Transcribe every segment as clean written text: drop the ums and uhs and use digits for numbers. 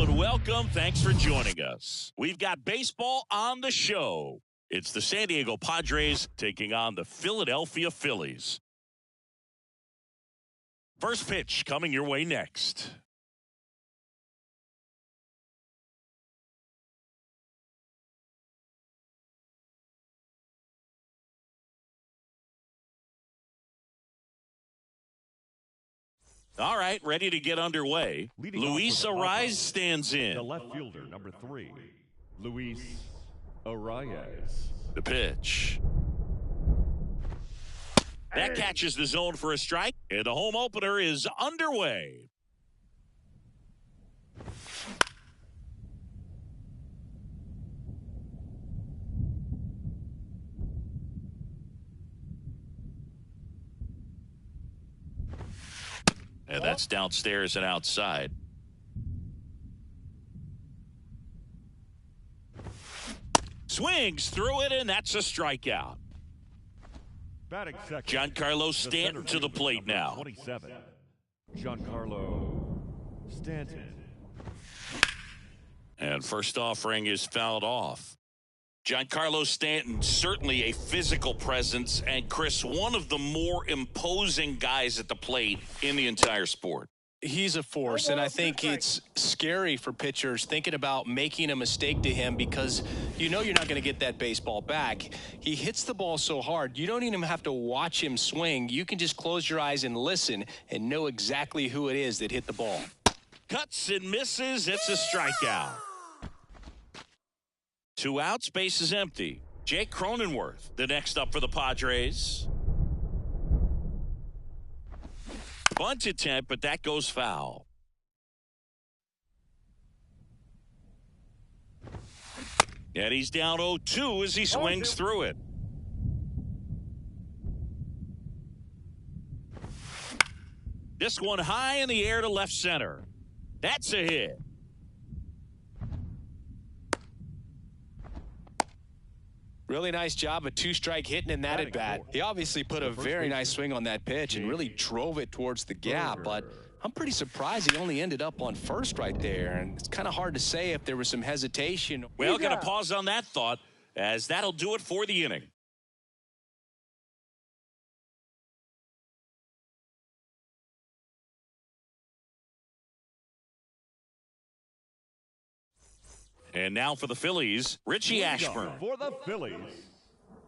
and welcome. Thanks for joining us. We've got baseball on the show. It's the San Diego Padres taking on the Philadelphia Phillies. First pitch coming your way next. All right, ready to get underway. Luis Arias stands in. The left fielder, number 3, Luis Arias. The pitch. That catches the zone for a strike, and the home opener is underway. And that's downstairs and outside. Swings through it, and that's a strikeout. Batting second, Giancarlo Stanton to the plate now. 27, Giancarlo Stanton. And first offering is fouled off. Giancarlo Stanton, certainly a physical presence, and Chris, one of the more imposing guys at the plate in the entire sport. He's a force, and I think it's scary for pitchers thinking about making a mistake to him because you know you're not going to get that baseball back. He hits the ball so hard, you don't even have to watch him swing. You can just close your eyes and listen and know exactly who it is that hit the ball. Cuts and misses. It's a strikeout. 2 outs, base is empty. Jake Cronenworth, the next up for the Padres. Bunt attempt, but that goes foul. And he's down 0-2 as he swings through it. This one high in the air to left center. That's a hit. Really nice job, a 2-strike hitting in that at bat. He obviously put a very nice swing on that pitch and really drove it towards the gap, but I'm pretty surprised he only ended up on first right there, and it's kind of hard to say if there was some hesitation. Well, going to pause on that thought, as that'll do it for the inning. And now for the Phillies, Richie Ashburn. For the Phillies,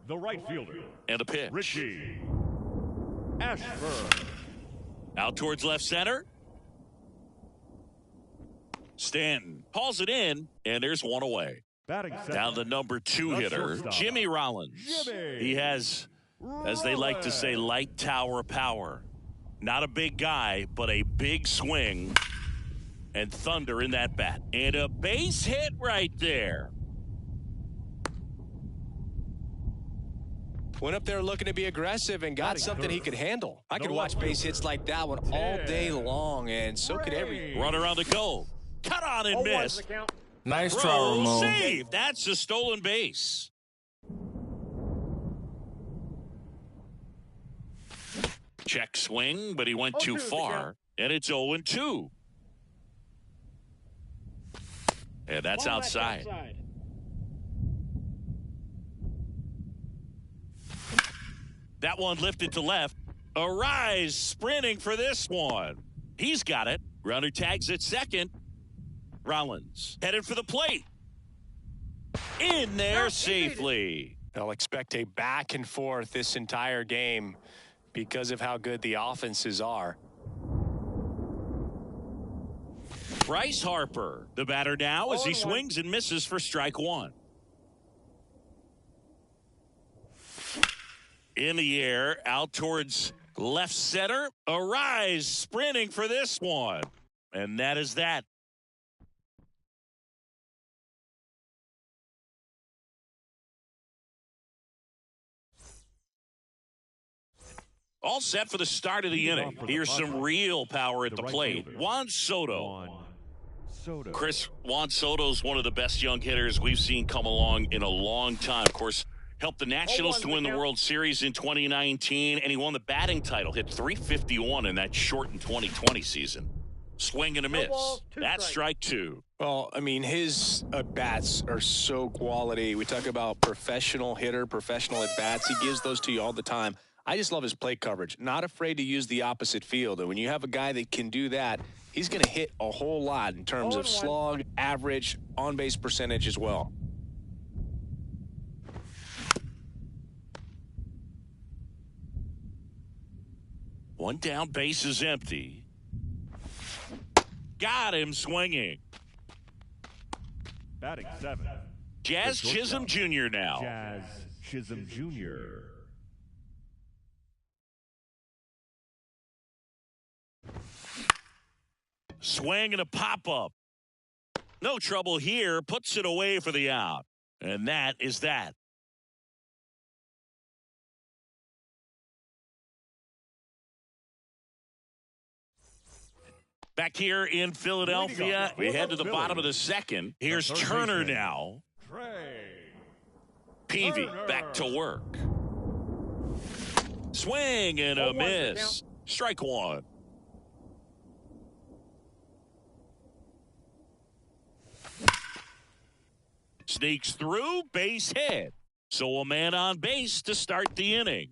the right fielder. And a pitch. Richie Ashburn. Out towards left center. Stanton hauls it in, and there's one away. Batting second, down the number 2 hitter, Jimmy Rollins. He has, as they like to say, light tower power. Not a big guy, but a big swing. And thunder in that bat. And a base hit right there. Went up there looking to be aggressive and got something he could handle. I could watch base hits like that one all day long, and so could every runner on the goal. Cut on and miss. Nice try, Ramon. Save. That's a stolen base. Check swing, but he went too far. And it's 0-2. And that's outside. That one lifted to left. Arias sprinting for this one. He's got it. Runner tags at second. Rollins headed for the plate. In there safely. They'll expect a back and forth this entire game because of how good the offenses are. Bryce Harper, the batter now, as he swings and misses for strike 1. In the air, out towards left center. Arias sprinting for this one. And that is that. All set for the start of the inning. Here's some real power at the plate. Juan Soto. Chris, Juan Soto's one of the best young hitters we've seen come along in a long time. Of course, helped the Nationals to win the World Series in 2019, and he won the batting title, hit .351 in that shortened 2020 season. Swing and a miss. That's strike two. Well, I mean, his at-bats are so quality. We talk about professional hitter, professional at-bats. He gives those to you all the time. I just love his plate coverage. Not afraid to use the opposite field. And when you have a guy that can do that, he's going to hit a whole lot in terms of slug, average, on-base percentage as well. One down, base is empty. Got him swinging. Batting seven. Jazz Chisholm Jr. now. Jazz Chisholm Jr. Swing and a pop-up. No trouble here. Puts it away for the out. And that is that. Back here in Philadelphia, we head to the bottom of the second. Here's Turner now. Peavy back to work. Swing and a miss. Strike one. Sneaks through, base hit. So a man on base to start the inning.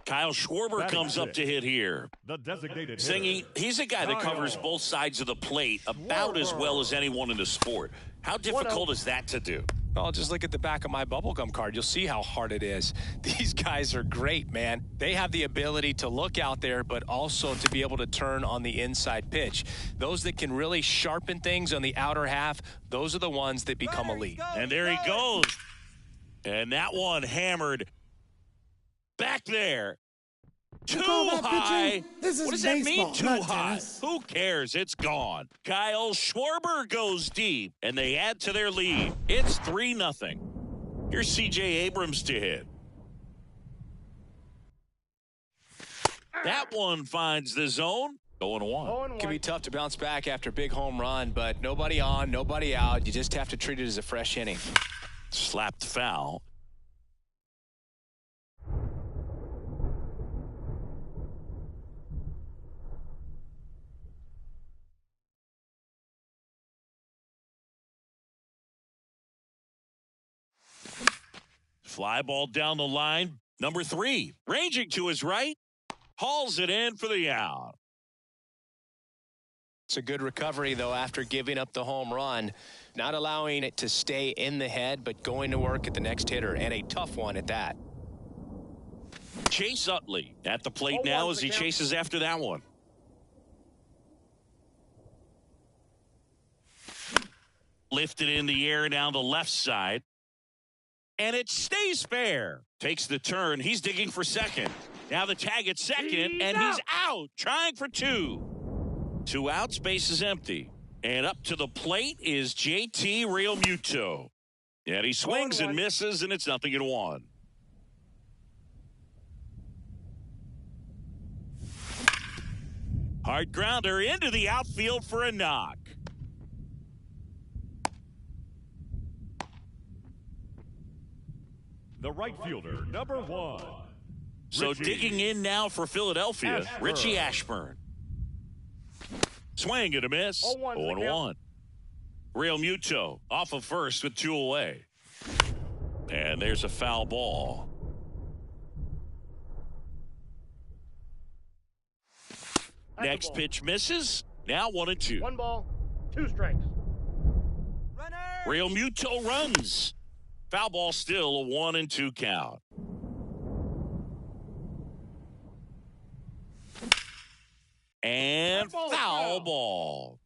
Kyle Schwarber comes up to hit here. The designated Singing, he's a guy that covers both sides of the plate about as well as anyone in the sport. How difficult is that to do? Well, just look at the back of my bubblegum card. You'll see how hard it is. These guys are great, man. They have the ability to look out there, but also to be able to turn on the inside pitch. Those that can really sharpen things on the outer half, those are the ones that become elite. And there he goes. And that one hammered back there. Too high. What does that mean, too high? Who cares? It's gone. Kyle Schwarber goes deep, and they add to their lead. It's 3-0. Here's C.J. Abrams to hit. That one finds the zone. 0-1. It can be tough to bounce back after a big home run, but nobody on, nobody out. You just have to treat it as a fresh inning. Slapped foul. Fly ball down the line. Number 3, ranging to his right, hauls it in for the out. It's a good recovery, though, after giving up the home run. Not allowing it to stay in the head, but going to work at the next hitter, and a tough one at that. Chase Utley at the plate now as he chases after that one. Lifted in the air down the left side. And it stays fair. Takes the turn. He's digging for second. Now the tag at second, and he's out. Trying for 2. 2 outs, base is empty. And up to the plate is JT Realmuto. And he swings and misses, and it's 0-1. Hard grounder into the outfield for a knock. The right fielder, number 1. So Richie digging in now for Philadelphia, Ashburn. Richie Ashburn. Swing and a miss. 0-1. Realmuto off of first with 2 away. And there's a foul ball. Next pitch misses. Now 1-2. 1 ball, 2 strikes. Realmuto runs. Foul ball, still a 1-2 count. And foul ball.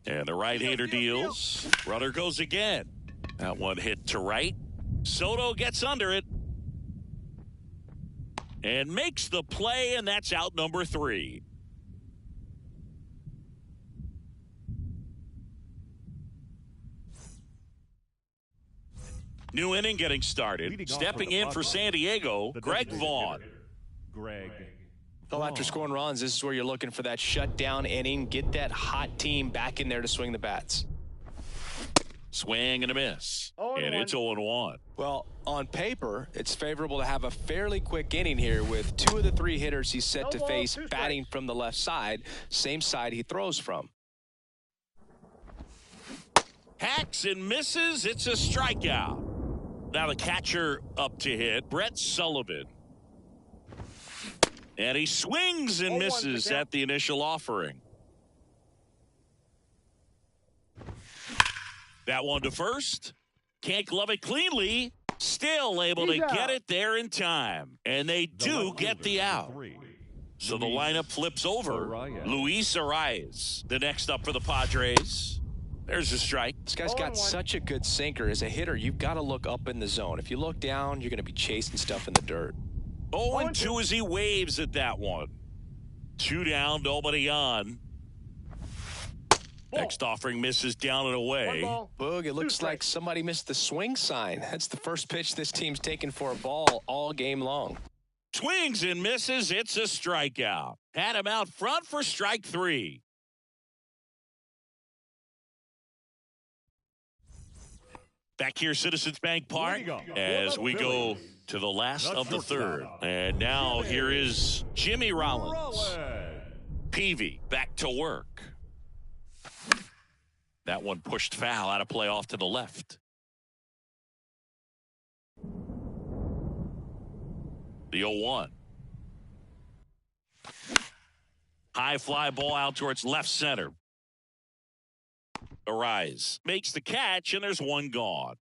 And the right-hander deals. Runner goes again. That one hit to right. Soto gets under it. And makes the play, and that's out number 3. New inning getting started. Stepping in for San Diego, Greg Vaughn. Well, after scoring runs, this is where you're looking for that shutdown inning. Get that hot team back in there to swing the bats. Swing and a miss. 0-1. And it's 0-1. Well, on paper, it's favorable to have a fairly quick inning here with 2 of the 3 hitters he's set to face batting from the left side, same side he throws from. Hacks and misses. It's a strikeout. Now the catcher up to hit, Brett Sullivan. And he swings and misses at the initial offering. That one to first. Can't glove it cleanly. Still able to get it there in time. And they do get the out. So the lineup flips over. Luis Arias, the next up for the Padres. There's a strike. This guy's got such a good sinker. As a hitter, you've got to look up in the zone. If you look down, you're going to be chasing stuff in the dirt. 0-2 as he waves at that one. 2 down, nobody on. Next offering misses down and away. Boog, it looks like somebody missed the swing sign. That's the first pitch this team's taken for a ball all game long. Swings and misses. It's a strikeout. Had him out front for strike 3. Back here, Citizens Bank Park, as we go to the last of the third. And now here is Jimmy Rollins. Peavy back to work. That one pushed foul, out of play off to the left. The 0-1. High fly ball out towards left center. Arise makes the catch, and there's one gone.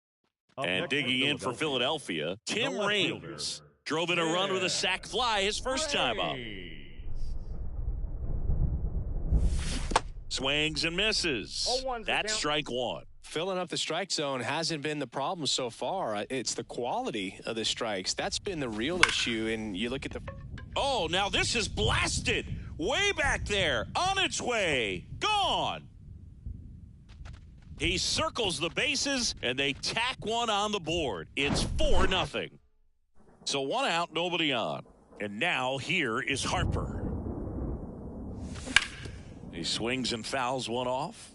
And digging in for Philadelphia, Tim Raines drove in a run with a sac fly his first time up. Swings and misses. That's strike 1. Filling up the strike zone hasn't been the problem so far. It's the quality of the strikes. That's been the real issue. And you look at the... Oh, now this is blasted. Way back there. On its way. Gone. He circles the bases, and they tack one on the board. It's 4-0. So 1 out, nobody on. And now here is Harper. He swings and fouls one off.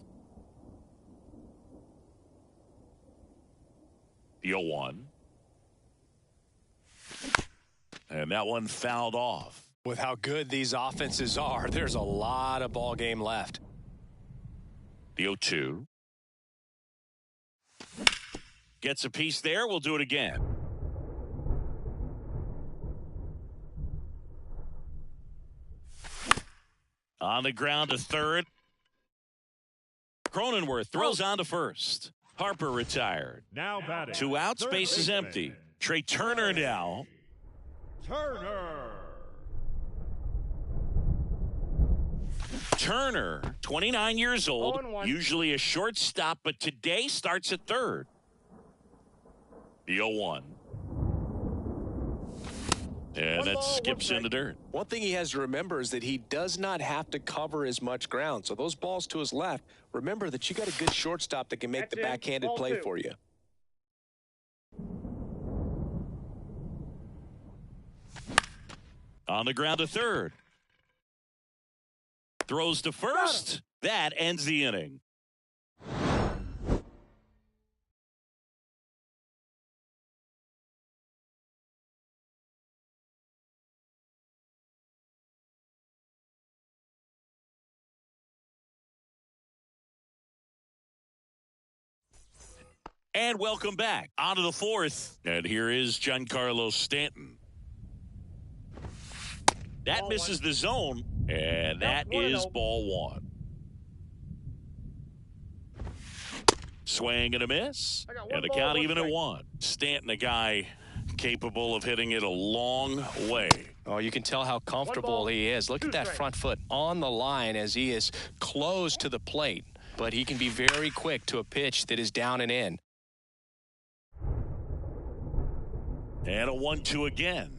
The 0-1. And that one fouled off. With how good these offenses are, there's a lot of ball game left. The 0-2. Gets a piece there. We'll do it again. On the ground to third. Cronenworth throws on to first. Harper retired. Now batting. 2 outs, base is empty. Trey Turner now. Turner, 29 years old, usually a shortstop, but today starts at third. The 0-1. And that skips in the dirt. One thing he has to remember is that he does not have to cover as much ground. So those balls to his left, remember that you got a good shortstop that can make the backhanded play for you. On the ground to third. Throws to first. That ends the inning. And welcome back. On to the fourth. And here is Giancarlo Stanton. That misses the zone. And that is ball 1. Swing and a miss. And the count even at 1. Stanton, a guy capable of hitting it a long way. Oh, you can tell how comfortable he is. Look at that front foot on the line as he is close to the plate. But he can be very quick to a pitch that is down and in. And a 1-2 again.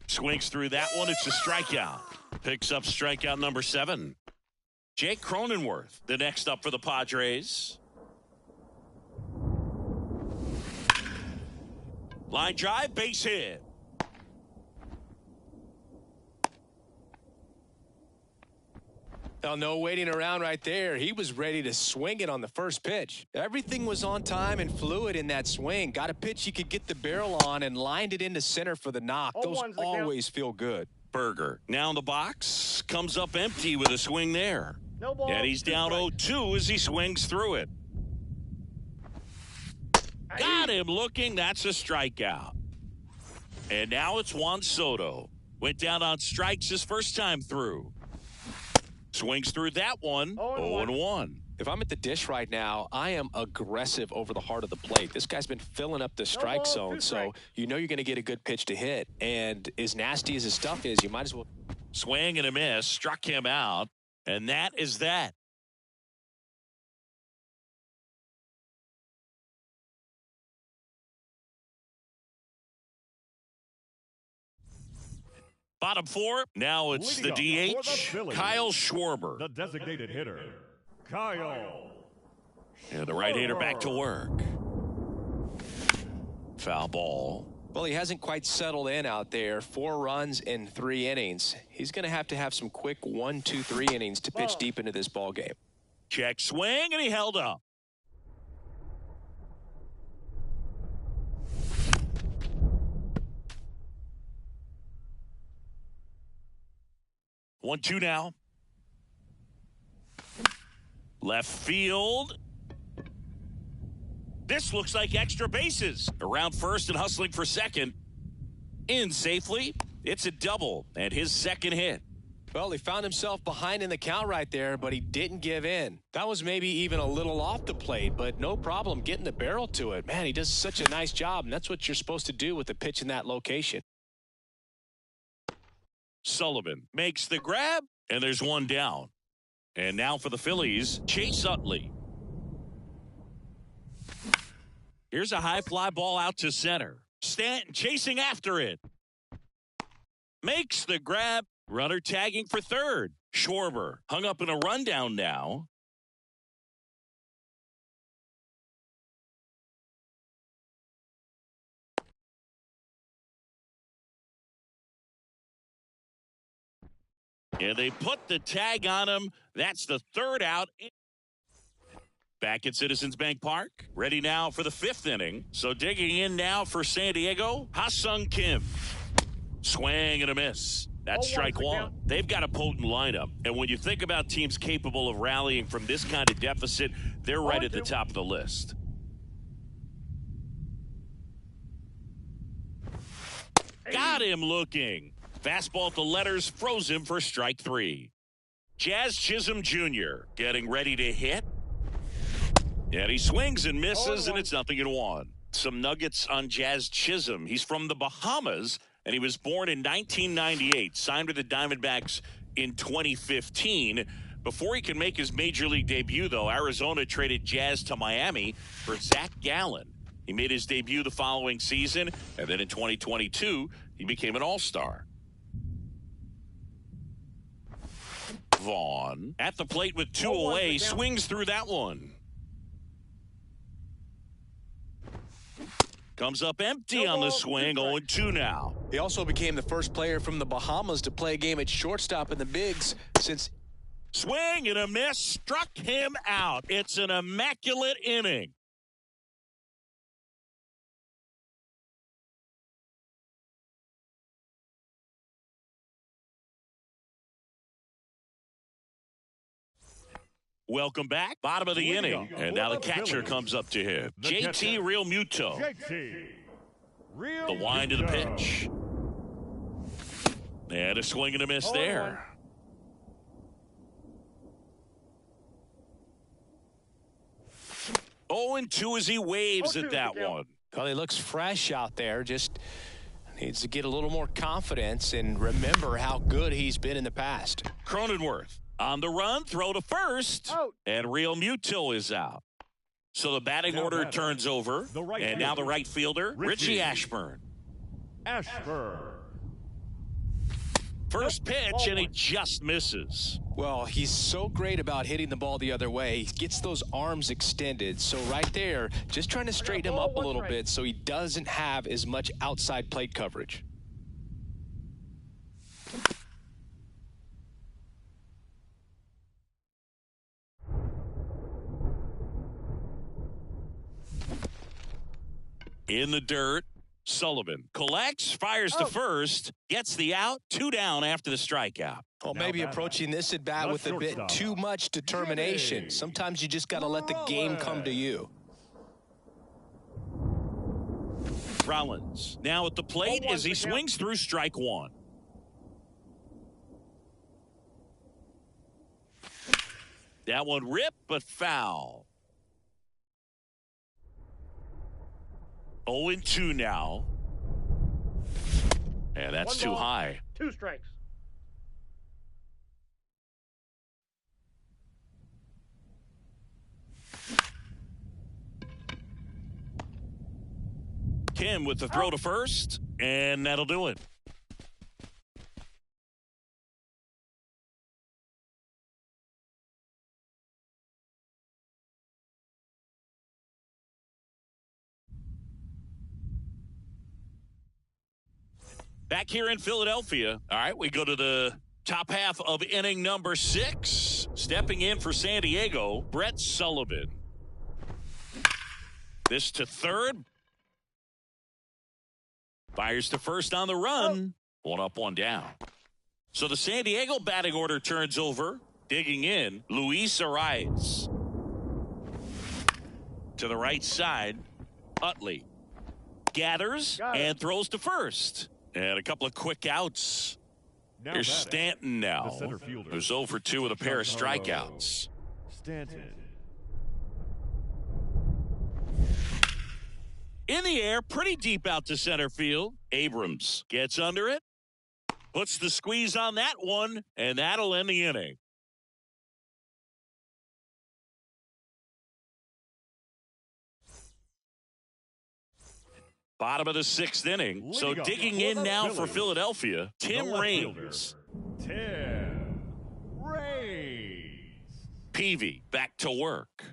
Swings through that one. It's a strikeout. Picks up strikeout number 7. Jake Cronenworth, the next up for the Padres. Line drive, base hit. Well, no waiting around right there. He was ready to swing it on the first pitch. Everything was on time and fluid in that swing. Got a pitch he could get the barrel on and lined it into center for the knock. Those always feel good. Berger now in the box, comes up empty with a swing there. No ball. And he's down 0-2 as he swings through it. Got him looking. That's a strikeout. And now it's Juan Soto. Went down on strikes his first time through. Swings through that one. 0-1. If I'm at the dish right now, I am aggressive over the heart of the plate. This guy's been filling up the strike zone, so you know you're going to get a good pitch to hit. And as nasty as his stuff is, you might as well. Swing and a miss. Struck him out. And that is that. Bottom four. Now it's the DH, Kyle Schwarber. The designated hitter, Kyle. And the right-hander back to work. Foul ball. Well, he hasn't quite settled in out there. 4 runs in 3 innings. He's going to have some quick 1, 2, 3 innings to pitch deep into this ball game. Check swing, and he held up. One, two now. Left field. This looks like extra bases. Around first and hustling for second. In safely. It's a double and his second hit. Well, he found himself behind in the count right there, but he didn't give in. That was maybe even a little off the plate, but no problem getting the barrel to it. Man, he does such a nice job, and that's what you're supposed to do with a pitch in that location. Sullivan makes the grab, and there's one down. And now for the Phillies, Chase Utley. Here's a high fly ball out to center. Stanton chasing after it. Makes the grab. Runner tagging for third. Schwarber hung up in a rundown now. And they put the tag on him. That's the third out. Back at Citizens Bank Park. Ready now for the 5th inning. So digging in now for San Diego, Ha-Sung Kim. Swing and a miss. That's strike one. They've got a potent lineup. And when you think about teams capable of rallying from this kind of deficit, they're right at the top of the list. Got him looking. Fastball to letters, froze him for strike 3. Jazz Chisholm Jr. getting ready to hit. And he swings and misses, and it's 0-1. Some nuggets on Jazz Chisholm. He's from the Bahamas, and he was born in 1998. Signed with the Diamondbacks in 2015. Before he could make his major league debut, though, Arizona traded Jazz to Miami for Zach Gallen. He made his debut the following season, and then in 2022, he became an all-star. Vaughn at the plate with 2 away, swings through that one. Comes up empty on the swing, 0-2 now. He also became the first player from the Bahamas to play a game at shortstop in the bigs since. Swing and a miss, struck him out. It's an immaculate inning. Welcome back. Bottom of the inning. And now the catcher comes up to him. JT Realmuto. The wind of the pitch. And a swing and a miss there. Oh, and 2 as he waves at that one. Well, he looks fresh out there. Just needs to get a little more confidence and remember how good he's been in the past. Cronenworth. On the run, throw to first, and Realmuto is out. So the batting order turns over, and now the right fielder, Richie Ashburn. First pitch, and he just misses. Well, he's so great about hitting the ball the other way. He gets those arms extended. So right there, just trying to straighten him up a little bit so he doesn't have as much outside plate coverage. In the dirt, Sullivan collects, fires to first, gets the out, 2 down after the strikeout. Well, maybe approaching this at bat with a bit too much determination. Sometimes you just got to let the game come to you. Rollins now at the plate as he swings through strike 1. That one ripped, but foul. 0-2 now. And that's too high. 2 strikes. Kim with the throw to first, and that'll do it. Back here in Philadelphia. All right, we go to the top half of inning number 6. Stepping in for San Diego, Brett Sullivan. This to third. Fires to first on the run. 1 up, 1 down. So the San Diego batting order turns over. Digging in, Luis Arias. To the right side, Utley. Gathers and throws to first. And a couple of quick outs. Here's Stanton now, who's 0 for 2 with a pair of strikeouts. Stanton. In the air, pretty deep out to center field. Abrams gets under it, puts the squeeze on that one, and that'll end the inning. Bottom of the 6th inning. So digging in now for Philadelphia, Tim Raines. Tim Raines. Peavy back to work.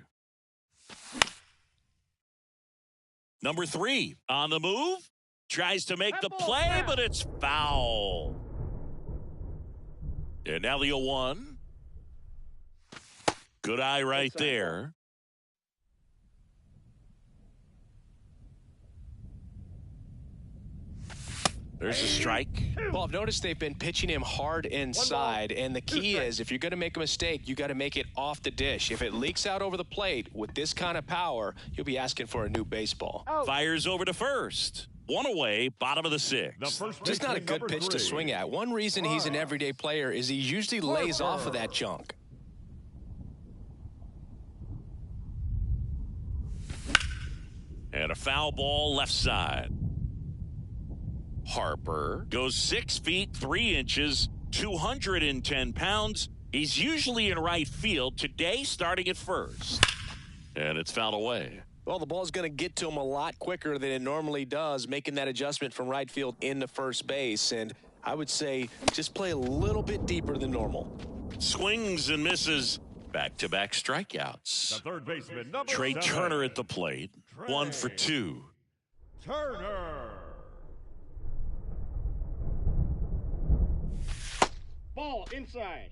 Number 3 on the move. Tries to make the play, but it's foul. And now the 0-1. Good eye right there. There's a strike. Well, I've noticed they've been pitching him hard inside, and the key is if you're going to make a mistake, you got to make it off the dish. If it leaks out over the plate with this kind of power, you'll be asking for a new baseball. Fires over to first. 1 away, bottom of the 6th. Just not a good pitch to swing at. One reason he's an everyday player is he usually lays off of that junk. And a foul ball left side. Harper goes 6 feet 3 inches, 210 pounds. He's usually in right field. Today, starting at first. And it's fouled away. Well, the ball's going to get to him a lot quicker than it normally does, making that adjustment from right field into first base. And I would say just play a little bit deeper than normal. Swings and misses. Back-to-back strikeouts. The third baseman, Trey 7. Turner at the plate. 1 for 2. Turner. Ball inside.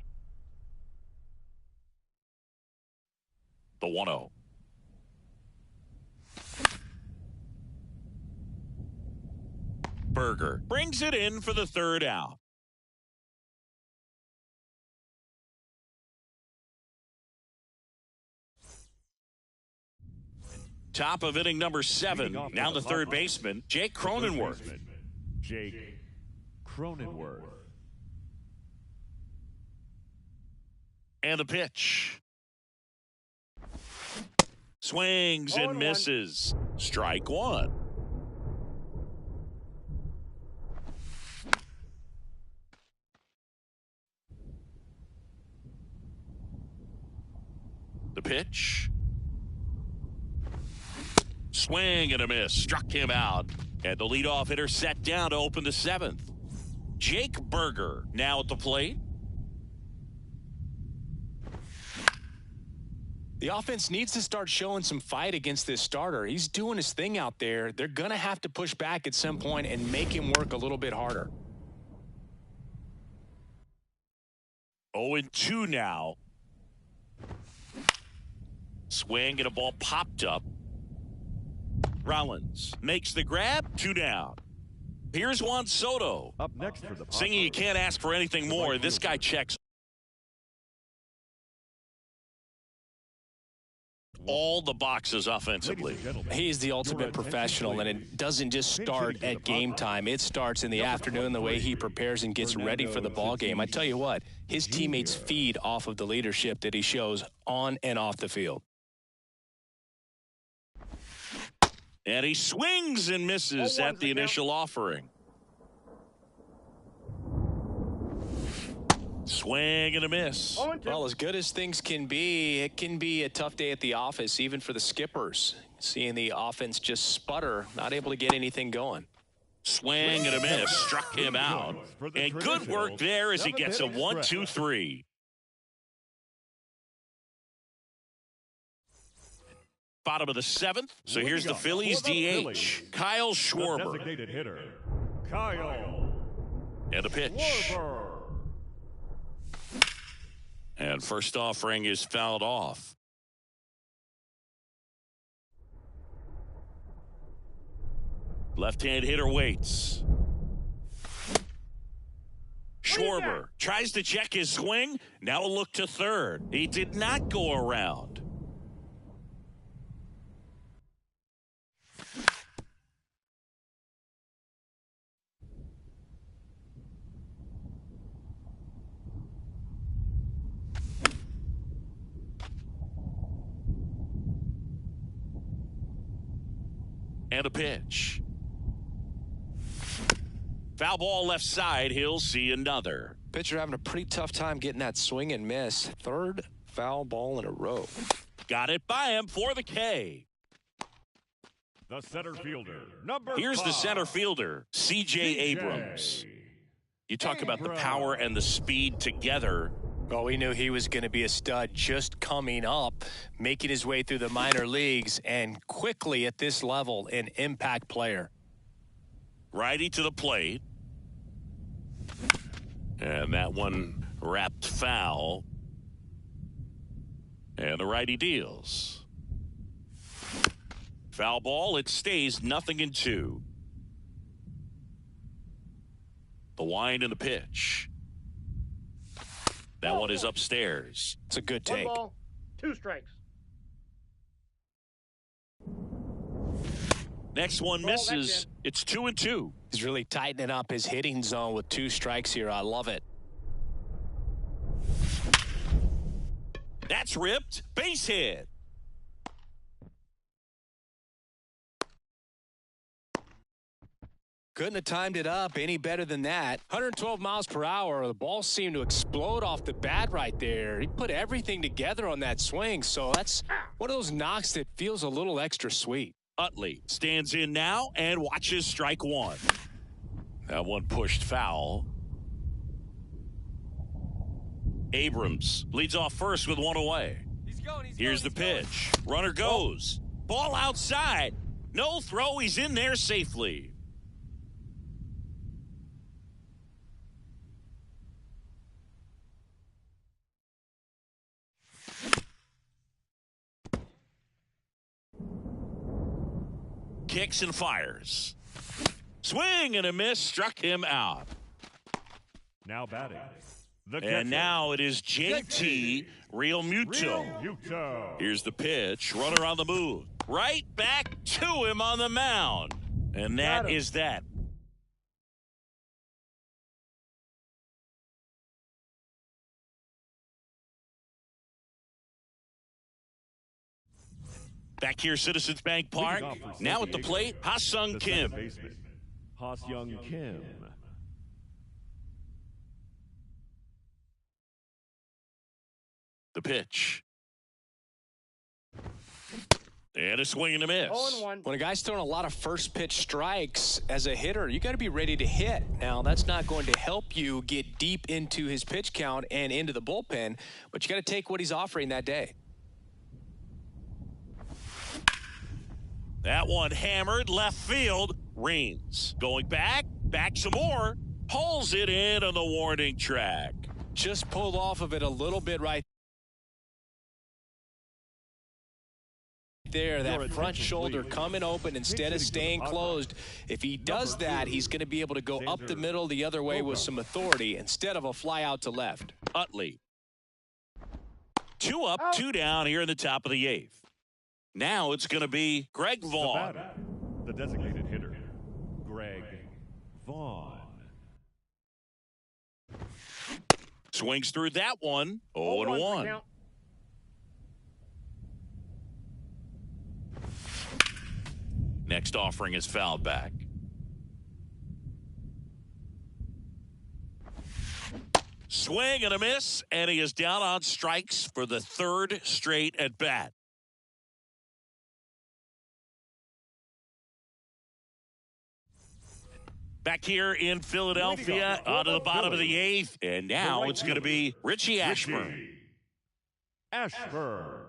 The 1-0. Berger brings it in for the 3rd out. Top of inning number 7. Now the third baseman, Jake Cronenworth. Jake Cronenworth. And the pitch. Swings and misses. Strike 1. The pitch. Swing and a miss. Struck him out. And the leadoff hitter set down to open the 7th. Jake Berger now at the plate. The offense needs to start showing some fight against this starter. He's doing his thing out there. They're going to have to push back at some point and make him work a little bit harder. 0-2 now. Swing and a ball popped up. Rollins makes the grab, 2 down. Here's Juan Soto. Up next for the Singing, you can't ask for anything more. This guy checks all the boxes offensively. He's the ultimate professional, and it doesn't just start at game time. It starts in the afternoon, the way he prepares and gets ready for the ball game. I tell you what, his teammates feed off of the leadership that he shows on and off the field. And he swings and misses at the initial offering. Swing and a miss. Well, as good as things can be, it can be a tough day at the office, even for the skippers. Seeing the offense just sputter, not able to get anything going. Swing and a miss, struck him out. And good work there as he gets a 1-2-3. Bottom of the 7th. So here's the Phillies DH, Kyle Schwarber. Designated hitter, Kyle. And a pitch. And first offering is fouled off. Left-hand hitter waits. Schwarber tries to check his swing. Now a look to third. He did not go around. And a pitch. Foul ball left side. He'll see another. Pitcher having a pretty tough time getting that swing and miss. Third foul ball in a row. Got it by him for the K. The center fielder, number Here's 5. the center fielder, C.J. Abrams. You talk about the power and the speed together. Well, we knew he was going to be a stud just coming up, making his way through the minor leagues, and quickly at this level, an impact player. Righty to the plate. And that one wrapped foul. And the righty deals. Foul ball, it stays 0-2. The wind and the pitch. That one is upstairs. It's a good take. 1 ball, 2 strikes. Next one misses. It's 2-2. He's really tightening up his hitting zone with 2 strikes here. I love it. That's ripped. Base hit. Couldn't have timed it up any better than that. 112 miles per hour. The ball seemed to explode off the bat right there. He put everything together on that swing, so that's one of those knocks that feels a little extra sweet. Utley stands in now and watches strike 1. That one pushed foul. Abrams leads off first with 1 away. Here's the pitch. Runner goes. Ball outside. No throw. He's in there safely. Kicks and fires. Swing and a miss, struck him out. Now batting. And now it is JT Realmuto. Here's the pitch. Runner on the move. Right back to him on the mound. And that is that. Back here, Citizens Bank Park. Now at the plate, Ha-Sung Kim. Ha-Sung Kim. The pitch. And a swing and a miss. 0-1. When a guy's throwing a lot of first pitch strikes as a hitter, you got to be ready to hit. Now, that's not going to help you get deep into his pitch count and into the bullpen, but you got to take what he's offering that day. That one hammered left field. Reigns going back some more. Pulls it in on the warning track. Just pulled off of it a little bit right there, that front shoulder coming open instead of staying closed. If he does that, he's going to be able to go up the middle the other way with some authority instead of a fly out to left. Utley. 2 up, 2 down here in the top of the 8th. Now it's going to be Greg Vaughn. The designated hitter, Greg Vaughn. Swings through that one. 0-1. Next offering is fouled back. Swing and a miss, and he is down on strikes for the 3rd straight at bat. Back here in Philadelphia, on to the bottom of the 8th, and now it's going to be Richie Ashburn. Ashburn.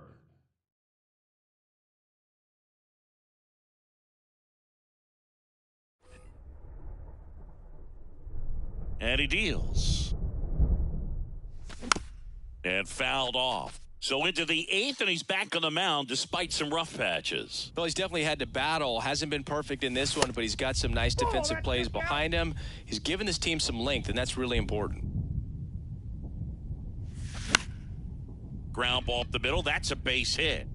And he deals. And fouled off. So into the 8th, and he's back on the mound despite some rough patches. Well, he's definitely had to battle. Hasn't been perfect in this one, but he's got some nice defensive plays behind him. He's given this team some length, and that's really important. Ground ball up the middle. That's a base hit.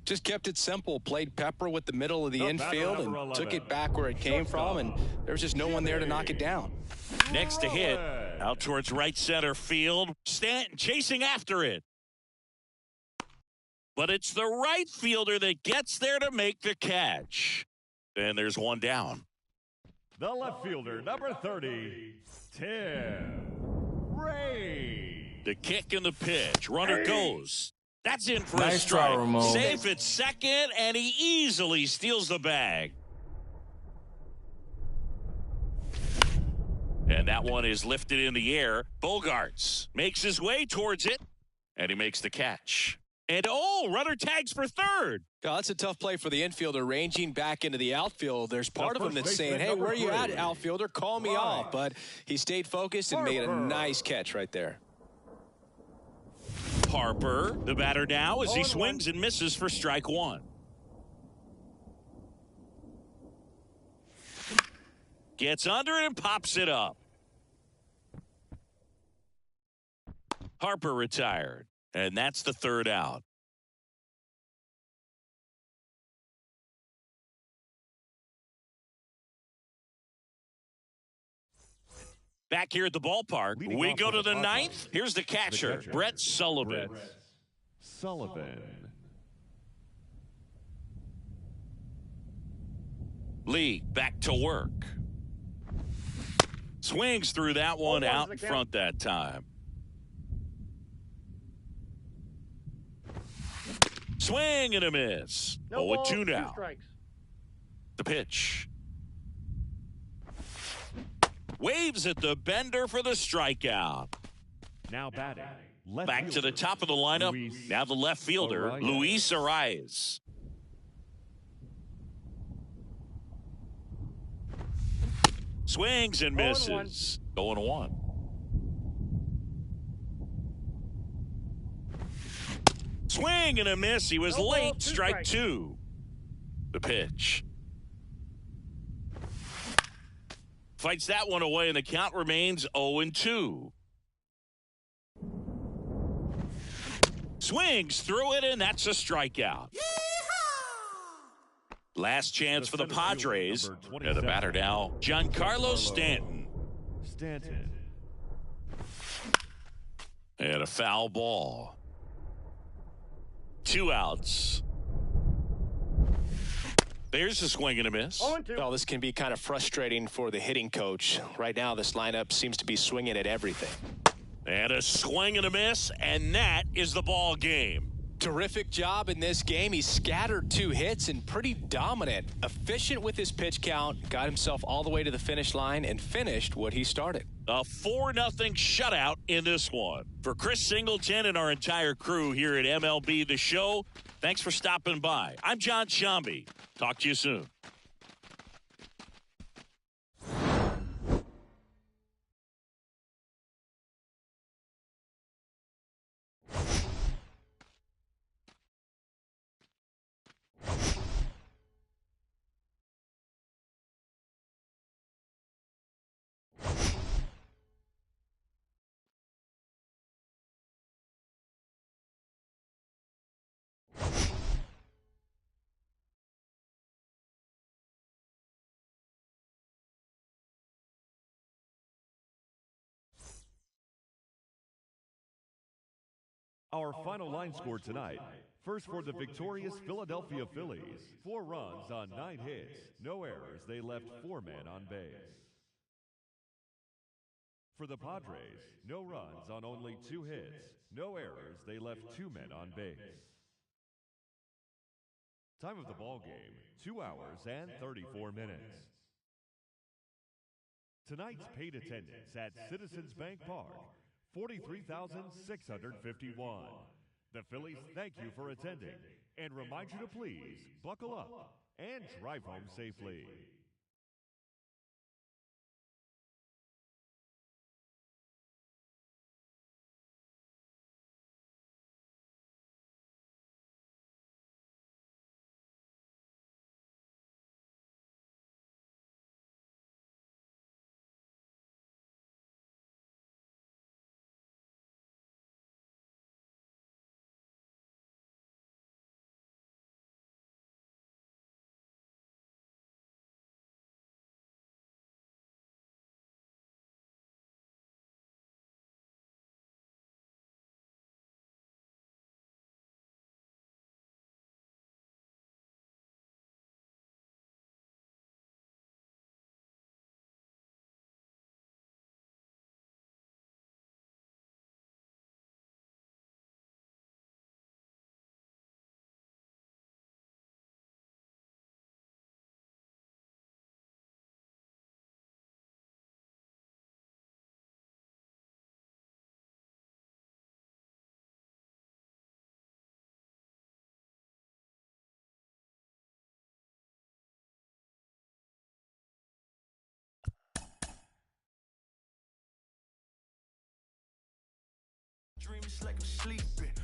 Just kept it simple. Played Pepper with the middle of the infield and took it back where it came from, and there was just no one there to knock it down. Next to hit, out towards right center field. Stanton chasing after it. But it's the right fielder that gets there to make the catch. And there's one down. The left fielder, number 30, Tim Ray. The kick and the pitch. Runner goes. That's in for a Nice try, strike. Ramon. Safe at second, and he easily steals the bag. And that one is lifted in the air. Bogarts makes his way towards it, and he makes the catch. And, runner tags for 3rd. Oh, that's a tough play for the infielder, ranging back into the outfield. There's part of him that's saying, hey, where are you at, outfielder? Call me off. But he stayed focused and made a nice catch right there. Harper, the batter now, as he swings and misses for strike 1. Gets under it and pops it up. Harper retired, and that's the 3rd out. Back here at the ballpark, we go to the 9th. Here's the catcher, Brett Sullivan. Lee back to work. Swings through that one out in front that time. Swing and a miss. 0-2 now. The pitch. Waves at the bender for the strikeout. Now batting. Back to the top of the lineup. Now the left fielder, Luis Arias. Swings and misses. 0-1. Swing and a miss. He was late. Strike 2. The pitch. Fights that one away, and the count remains 0-2. Swings through it, and that's a strikeout. Last chance for the Padres. And the batter now, Giancarlo Stanton. And a foul ball. 2 outs. There's a swing and a miss. Well, this can be kind of frustrating for the hitting coach. Right now, this lineup seems to be swinging at everything. And a swing and a miss, and that is the ball game. Terrific job in this game. He scattered 2 hits and pretty dominant. Efficient with his pitch count. Got himself all the way to the finish line and finished what he started. A 4-0 shutout in this one. For Chris Singleton and our entire crew here at MLB The Show, thanks for stopping by. I'm John Shambi. Talk to you soon. Our final line score tonight. First for the victorious Philadelphia Phillies. 4 runs on 9 hits. No errors. They left 4 men on base. For the Padres, no runs on only 2 hits. No errors. They left 2 men on base. Time of the ball game, 2 hours and 34 minutes. Tonight's paid attendance at Citizens Bank Park, 43,651. The Phillies thank you for attending and remind you to please buckle up and drive home safely. Dreams like I'm sleeping.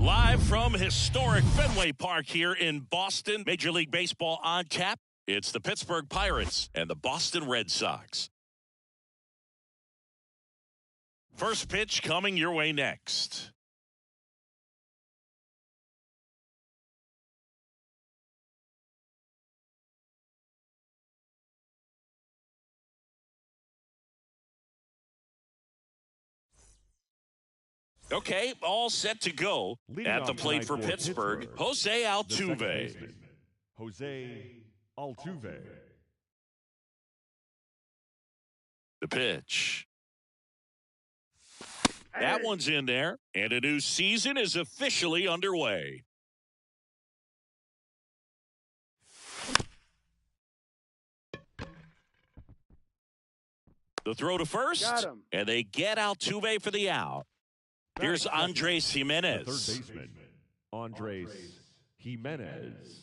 Live from historic Fenway Park here in Boston, Major League Baseball on tap. It's the Pittsburgh Pirates and the Boston Red Sox. First pitch coming your way next. Okay, all set to go. At the plate for Pittsburgh, Jose Altuve. Jose Altuve. The pitch. That one's in there, and a new season is officially underway. The throw to first, and they get Altuve for the out. Here's Andres Jimenez. The third baseman, Andres Jimenez.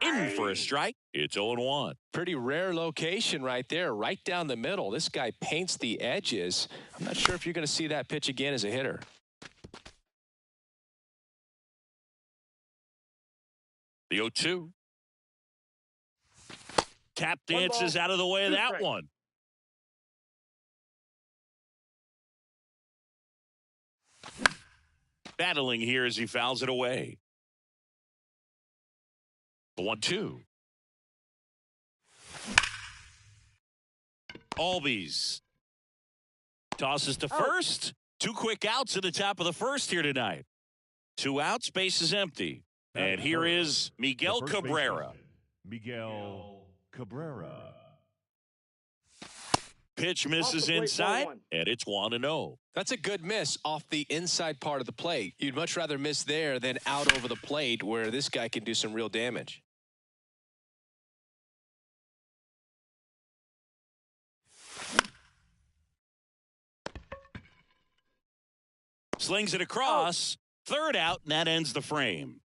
In for a strike. It's 0-1. Pretty rare location right there, right down the middle. This guy paints the edges. I'm not sure if you're going to see that pitch again as a hitter. The 0-2. Tap dances out of the way of that one. Battling here as he fouls it away. The 1-2. Albies tosses to first. 2 quick outs at the top of the first here tonight. 2 outs, base is empty. And here is Miguel Cabrera. Miguel Cabrera. Pitch misses inside, and it's 1-0. That's a good miss off the inside part of the plate. You'd much rather miss there than out over the plate where this guy can do some real damage. Slings it across. Third out, and that ends the frame.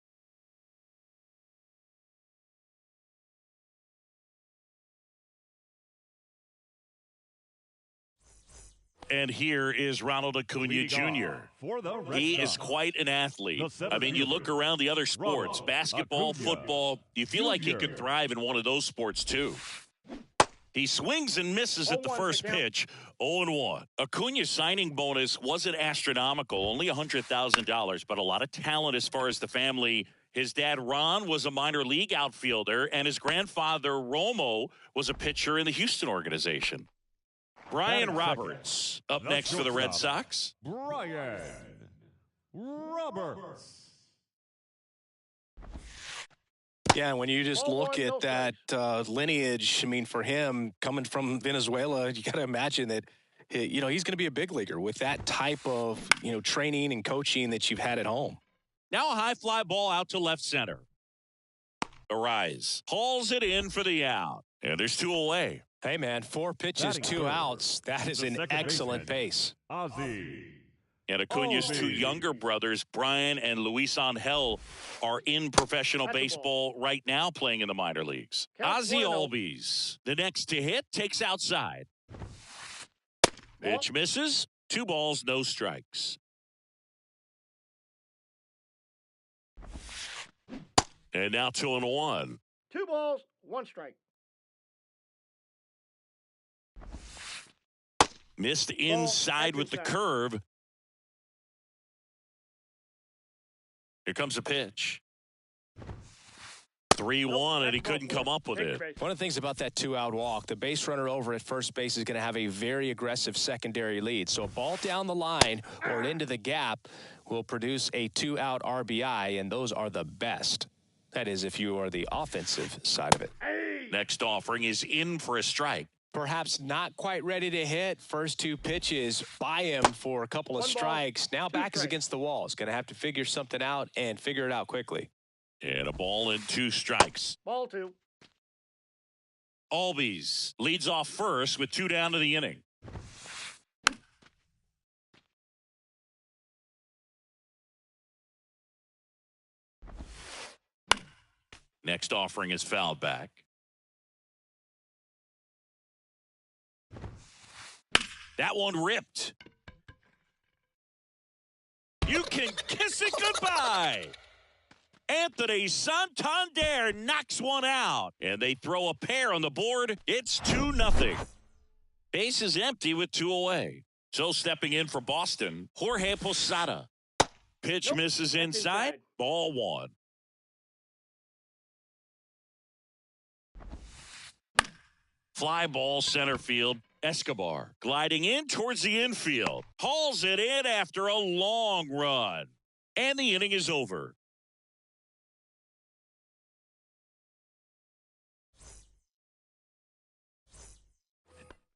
And here is Ronald Acuna Jr. He is quite an athlete. I mean, you look around the other sports, basketball, football, you feel like he could thrive in one of those sports too. He swings and misses at the first pitch, 0-1. Acuna's signing bonus wasn't astronomical, only $100,000, but a lot of talent as far as the family. His dad, Ron, was a minor league outfielder, and his grandfather, Romo, was a pitcher in the Houston organization. Brian Roberts up next for the Red Sox. Brian Roberts. Yeah, when you just look at that lineage, I mean, for him, coming from Venezuela, you got to imagine that, he's going to be a big leaguer with that type of, training and coaching that you've had at home. Now a high fly ball out to left center. Arise. Hauls it in for the out. And there's 2 away. Hey, man, 4 pitches, 2 outs. That is an excellent pace. Ozzie. And Acuna's 2 younger brothers, Brian and Luis Angel, are in professional baseball right now playing in the minor leagues. Ozzie Albies, the next to hit, takes outside. Pitch misses. 2 balls, no strikes. And now 2-1. 2 balls, 1 strike. Missed inside with the curve. Here comes a pitch. 3-1, and he couldn't come up with it. One of the things about that 2-out walk, the base runner over at first base is going to have a very aggressive secondary lead. So a ball down the line or into the gap will produce a 2-out RBI, and those are the best. That is, if you are the offensive side of it. Next offering is in for a strike. Perhaps not quite ready to hit. First 2 pitches by him for a couple of strikes. Now back is against the wall. He's going to have to figure something out and figure it out quickly. And a ball and 2 strikes. Ball 2. Albies leads off first with 2 down to the inning. Next offering is fouled back. That one ripped. You can kiss it goodbye. Anthony Santander knocks one out, and they throw a pair on the board. It's 2-0. Base is empty with 2 away. So stepping in for Boston, Jorge Posada. Pitch misses inside. Ball 1. Fly ball center field. Escobar gliding in towards the infield. Hauls it in after a long run. And the inning is over.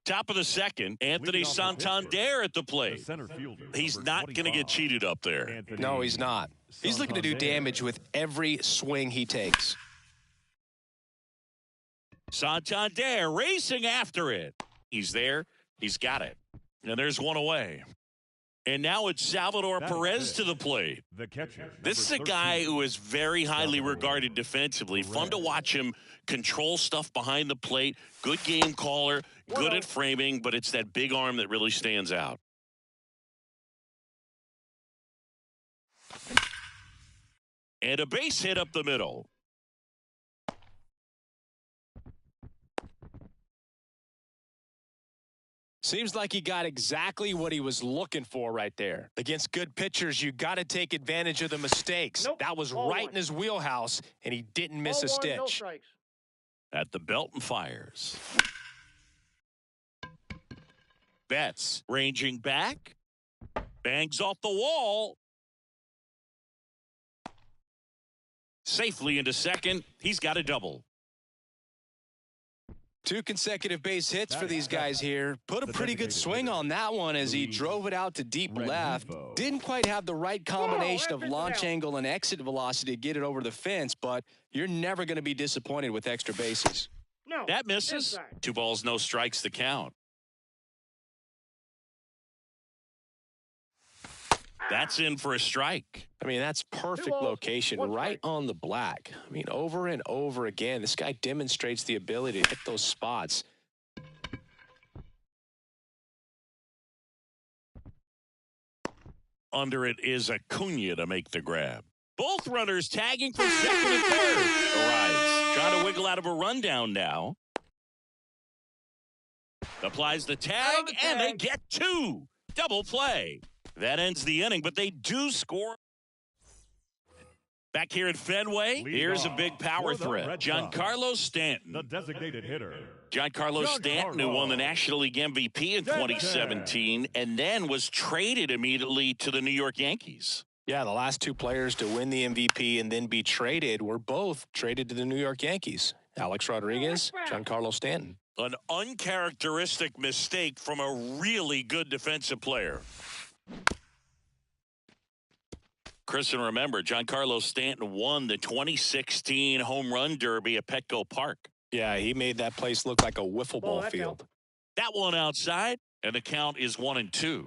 Top of the second, Anthony Santander at the plate. He's not going to get cheated up there. No, he's not. He's looking to do damage with every swing he takes. Santander racing after it. He's there. He's got it. And there's 1 away. And now it's Salvador Perez to the plate. This is a guy who is very highly regarded defensively. Fun to watch him control stuff behind the plate. Good game caller. Good at framing, but it's that big arm that really stands out. And a base hit up the middle. Seems like he got exactly what he was looking for right there. Against good pitchers, you got to take advantage of the mistakes. That was right in his wheelhouse, and he didn't miss a stitch. No strikes. At the belt and fires. Betts ranging back. Bangs off the wall. Safely into second. He's got a double. 2 consecutive base hits for these guys here. Put a pretty good swing on that one as he drove it out to deep left. Didn't quite have the right combination of launch angle and exit velocity to get it over the fence, but you're never going to be disappointed with extra bases. No. That misses. Inside. 2 balls, no strikes to count. That's in for a strike. I mean, that's perfect location, right on the black. I mean, over and over again, this guy demonstrates the ability to hit those spots. Under it is Acuna to make the grab. Both runners tagging for second and third. Arrives. Trying to wiggle out of a rundown now. Applies the tag, and they get 2. Double play. That ends the inning, but they do score. Back here at Fenway, here's a big power threat. Giancarlo Stanton. The designated hitter. Giancarlo Stanton, who won the National League MVP in 2017 and then was traded immediately to the New York Yankees. Yeah, the last 2 players to win the MVP and then be traded were both traded to the New York Yankees. Alex Rodriguez, Giancarlo Stanton. An uncharacteristic mistake from a really good defensive player. Chris, and remember, Giancarlo Stanton won the 2016 Home Run Derby at Petco Park. Yeah, he made that place look like a wiffle ball field. That one outside, and the count is 1-2.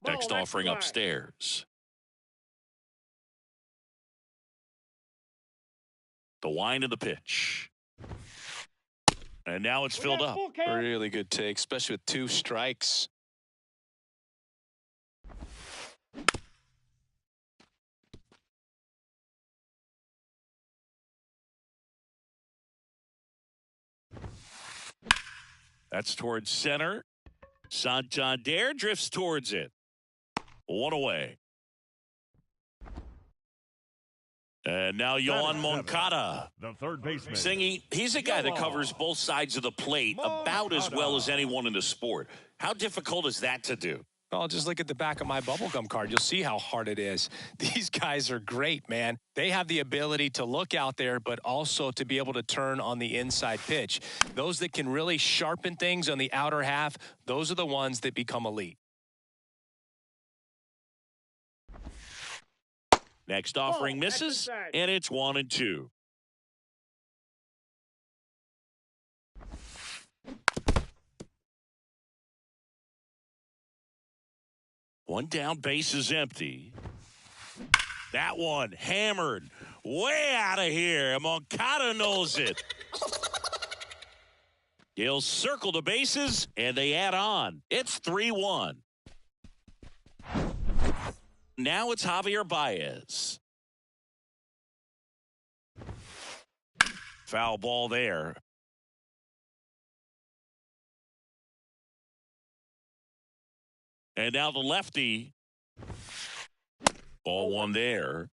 Next offering upstairs. The wind of the pitch. And now it's filled up. Really good take, especially with 2 strikes. That's towards center. Santander drifts towards it. 1 away. And now Yohan Moncada. The third baseman. Singy, he's a guy that covers both sides of the plate about as well as anyone in the sport. How difficult is that to do? Well, just look at the back of my bubblegum card. You'll see how hard it is. These guys are great, man. They have the ability to look out there, but also to be able to turn on the inside pitch. Those that can really sharpen things on the outer half, those are the ones that become elite. Next offering misses, and it's 1-2. One down, base is empty. That one hammered way out of here. Moncada knows it. He'll circle the bases, and they add on. It's 3-1. Now it's Javier Baez. Foul ball there. And now the lefty. Ball one there.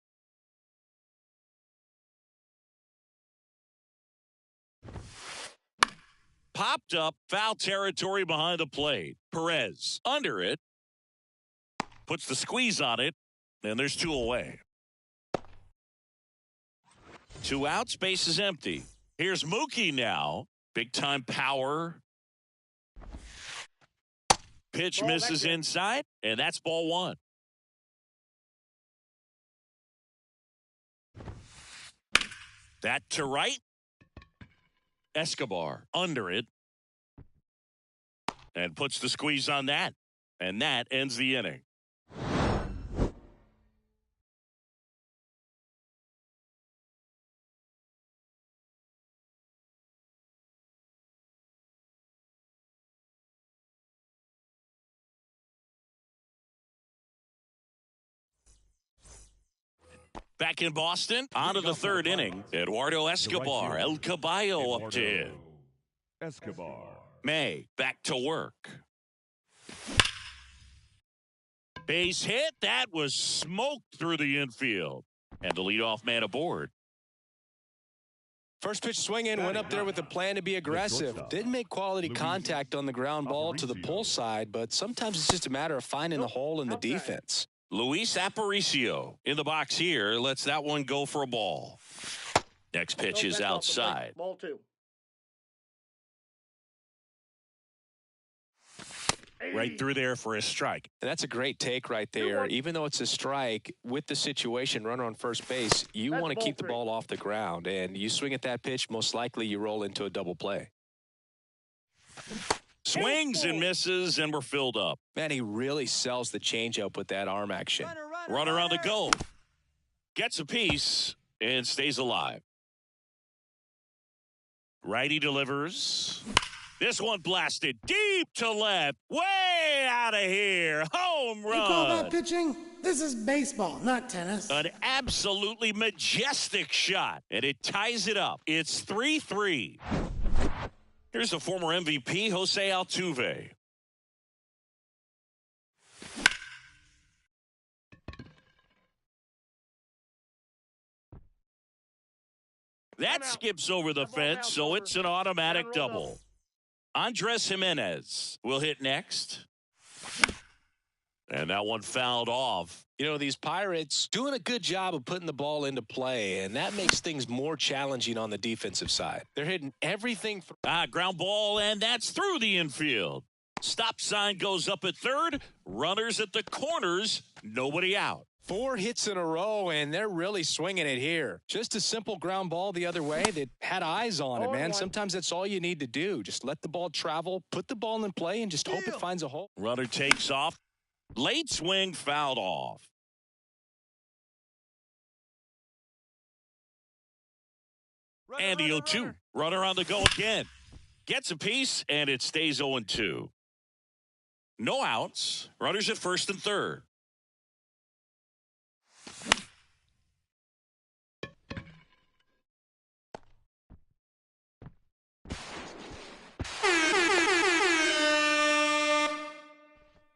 Popped up, foul territory behind the plate. Perez under it. Puts the squeeze on it, and there's 2 away. 2 outs, base is empty. Here's Mookie now. Big time power. Pitch Ball misses inside, and that's ball 1. That to right. Escobar under it. And puts the squeeze on that. And that ends the inning. Back in Boston, on to the 3rd inning. Eduardo Escobar, El Caballo up to him. Escobar. May back to work. Base hit. That was smoked through the infield. And the leadoff man aboard. First pitch swing in, went up there with a plan to be aggressive. Didn't make quality contact on the ground ball to the pull side, but sometimes it's just a matter of finding the hole in the defense. Luis Aparicio in the box here. Lets that one go for a ball. Next pitch is outside. Ball 2. Right through there for a strike. And that's a great take right there. Even though it's a strike, with the situation, runner on first base, you want to keep the ball off the ground. And you swing at that pitch, most likely you roll into a double play. Swings and misses, and we're filled up. Man, he really sells the changeup with that arm action. Runner on the go. Gets a piece and stays alive. Righty delivers. This one blasted deep to left. Way out of here. Home run. You call that pitching? This is baseball, not tennis. An absolutely majestic shot, and it ties it up. It's 3-3. Here's the former MVP, Jose Altuve. That skips over the fence, so it's an automatic double. Andres Jimenez will hit next. And that one fouled off. You know, these Pirates doing a good job of putting the ball into play, and that makes things more challenging on the defensive side. They're hitting everything. Ground ball, and that's through the infield. Stop sign goes up at third. Runners at the corners. Nobody out. 4 hits in a row, and they're really swinging it here. Just a simple ground ball the other way that had eyes on it, man. Sometimes that's all you need to do. Just let the ball travel, put the ball in play, and just hope it finds a hole. Runner takes off. Late swing fouled off. And the 0-2. Runner on the go again. Gets a piece, and it stays 0-2. No outs. Runners at first and third.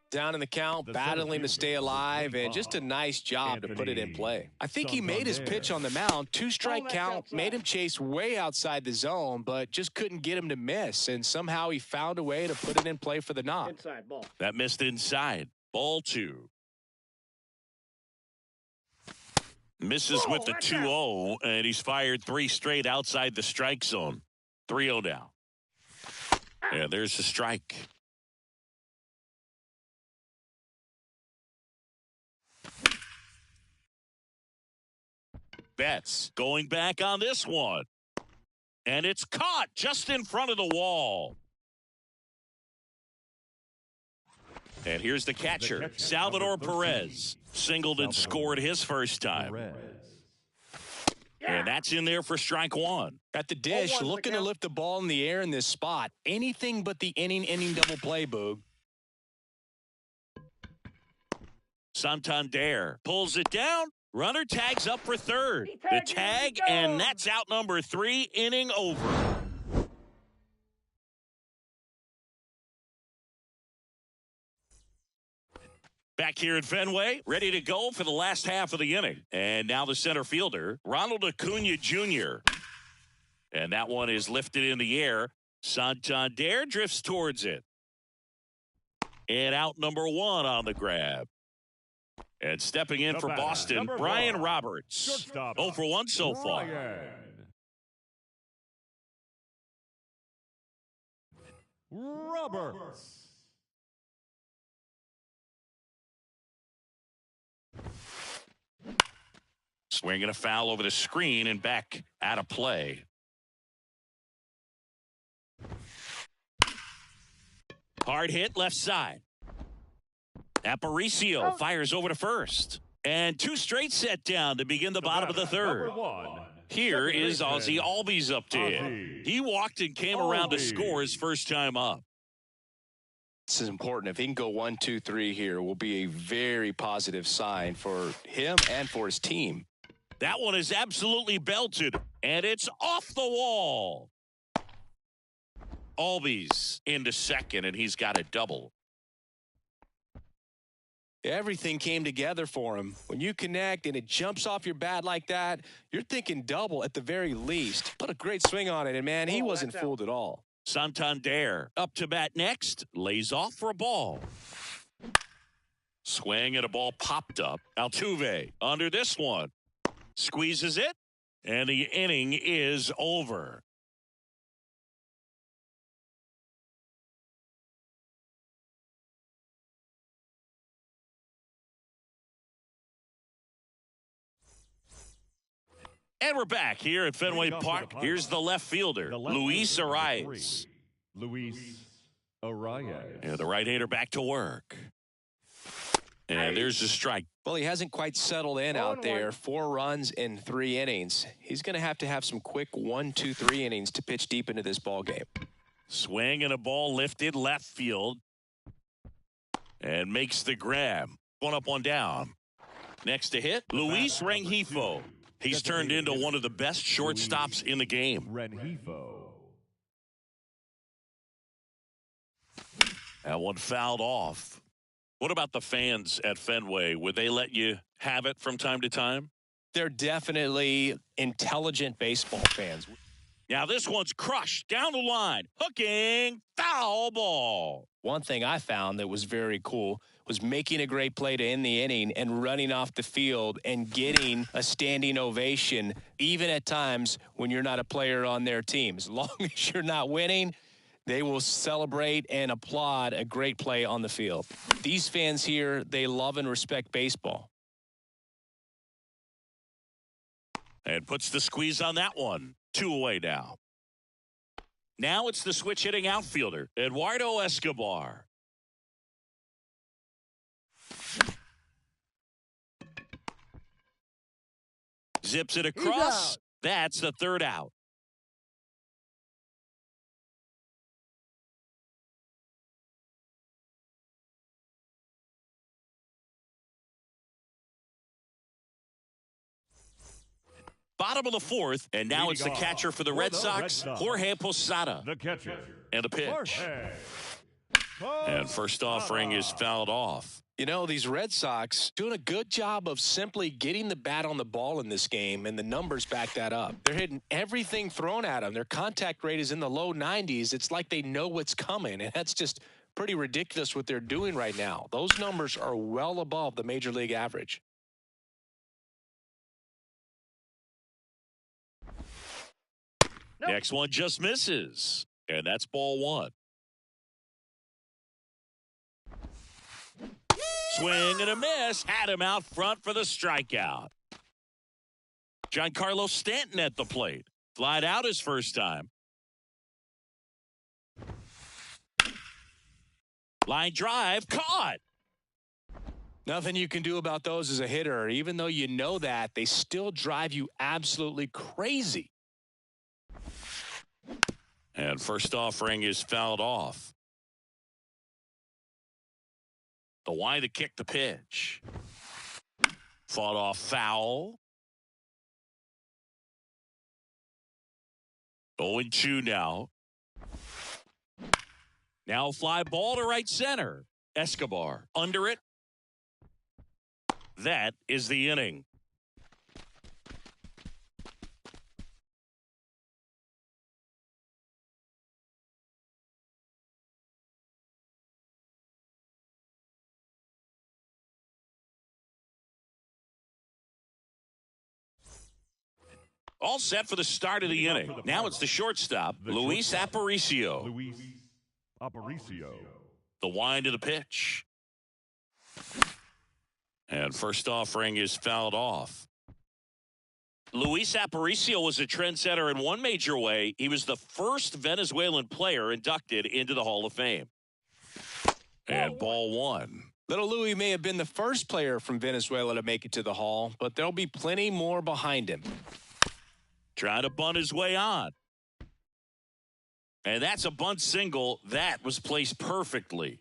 Down in the count, battling to stay alive, and just a nice job to put it in play. I think he made his pitch on the mound. 2-strike count made him chase way outside the zone, but just couldn't get him to miss, and somehow he found a way to put it in play for the knock. Inside ball. That missed inside. Ball 2. Misses with the 2-0, and he's fired 3 straight outside the strike zone. 3-0 now. And there's the strike. Betts going back on this one. And it's caught just in front of the wall. And here's the catcher, Salvador Perez. Singled and scored his first time. And that's in there for strike 1. At the dish, looking to lift the ball in the air in this spot. Anything but the inning double play, Boog. Santander pulls it down. Runner tags up for third. The tag, and that's out number 3, inning over. Back here at Fenway, ready to go for the last half of the inning. And now the center fielder, Ronald Acuna Jr. And that one is lifted in the air. Santander drifts towards it. And out number 1 on the grab. And stepping in for Boston, Brian Roberts. 0 for 1 so far. Roberts. Swinging a foul over the screen and back out of play. Hard hit left side. Aparicio fires over to first. And 2 straight set down to begin the bottom of the third. Here is Ozzie Albies up to hit. He walked and came around to score his first time up. This is important. If he can go 1, 2, 3 here, will be a very positive sign for him and for his team. That one is absolutely belted, and it's off the wall. Albies into second, and he's got a double. Everything came together for him. When you connect and it jumps off your bat like that, you're thinking double at the very least. Put a great swing on it, and man, he wasn't fooled at all. Santander up to bat next, lays off for a ball. Swing and a ball popped up. Altuve under this one. Squeezes it, and the inning is over. And we're back here at Fenway Park. Here's the left fielder, Luis Arias. Luis Arias. And the right-hander back to work. And there's the strike. Well, he hasn't quite settled in out there. 4 runs in 3 innings. He's going to have some quick 1, 2, 3 innings to pitch deep into this ball game. Swing and a ball lifted left field. And makes the grab. 1 up, 1 down. Next to hit, Luis Rengifo. He's turned into one of the best shortstops in the game. Rengifo. That one fouled off. What about the fans at Fenway? Would they let you have it from time to time? They're definitely intelligent baseball fans. Now this one's crushed down the line. Hooking, foul ball. One thing I found that was very cool was making a great play to end the inning and running off the field and getting a standing ovation, even at times when you're not a player on their team. As long as you're not winning, they will celebrate and applaud a great play on the field. These fans here, they love and respect baseball. And puts the squeeze on that one. 2 away now. Now it's the switch hitting outfielder, Eduardo Escobar. Zips it across. That's the 3rd out. Bottom of the 4th, and now it's the catcher for the Red Sox, Jorge Posada. The catcher. And a pitch. And first offering is fouled off. You know, these Red Sox doing a good job of simply getting the bat on the ball in this game, and the numbers back that up. They're hitting everything thrown at them. Their contact rate is in the low 90s. It's like they know what's coming, and that's just pretty ridiculous what they're doing right now. Those numbers are well above the major league average. Nope. Next one just misses, and that's ball 1. Swing and a miss. Had him out front for the strikeout. Giancarlo Stanton at the plate. Flied out his first time. Line drive. Caught. Nothing you can do about those as a hitter. Even though you know that, they still drive you absolutely crazy. And first offering is fouled off. The Y to kick the pitch. Fought off foul. 0-2 now. Now fly ball to right center. Escobar under it. That is the inning. All set for the start of the inning. Now it's the shortstop, Luis Aparicio. Luis Aparicio. The wind of the pitch. And first offering is fouled off. Luis Aparicio was a trendsetter in one major way. He was the first Venezuelan player inducted into the Hall of Fame. And ball one. Little Louis may have been the first player from Venezuela to make it to the Hall, but there'll be plenty more behind him. Trying to bunt his way on. And that's a bunt single. That was placed perfectly.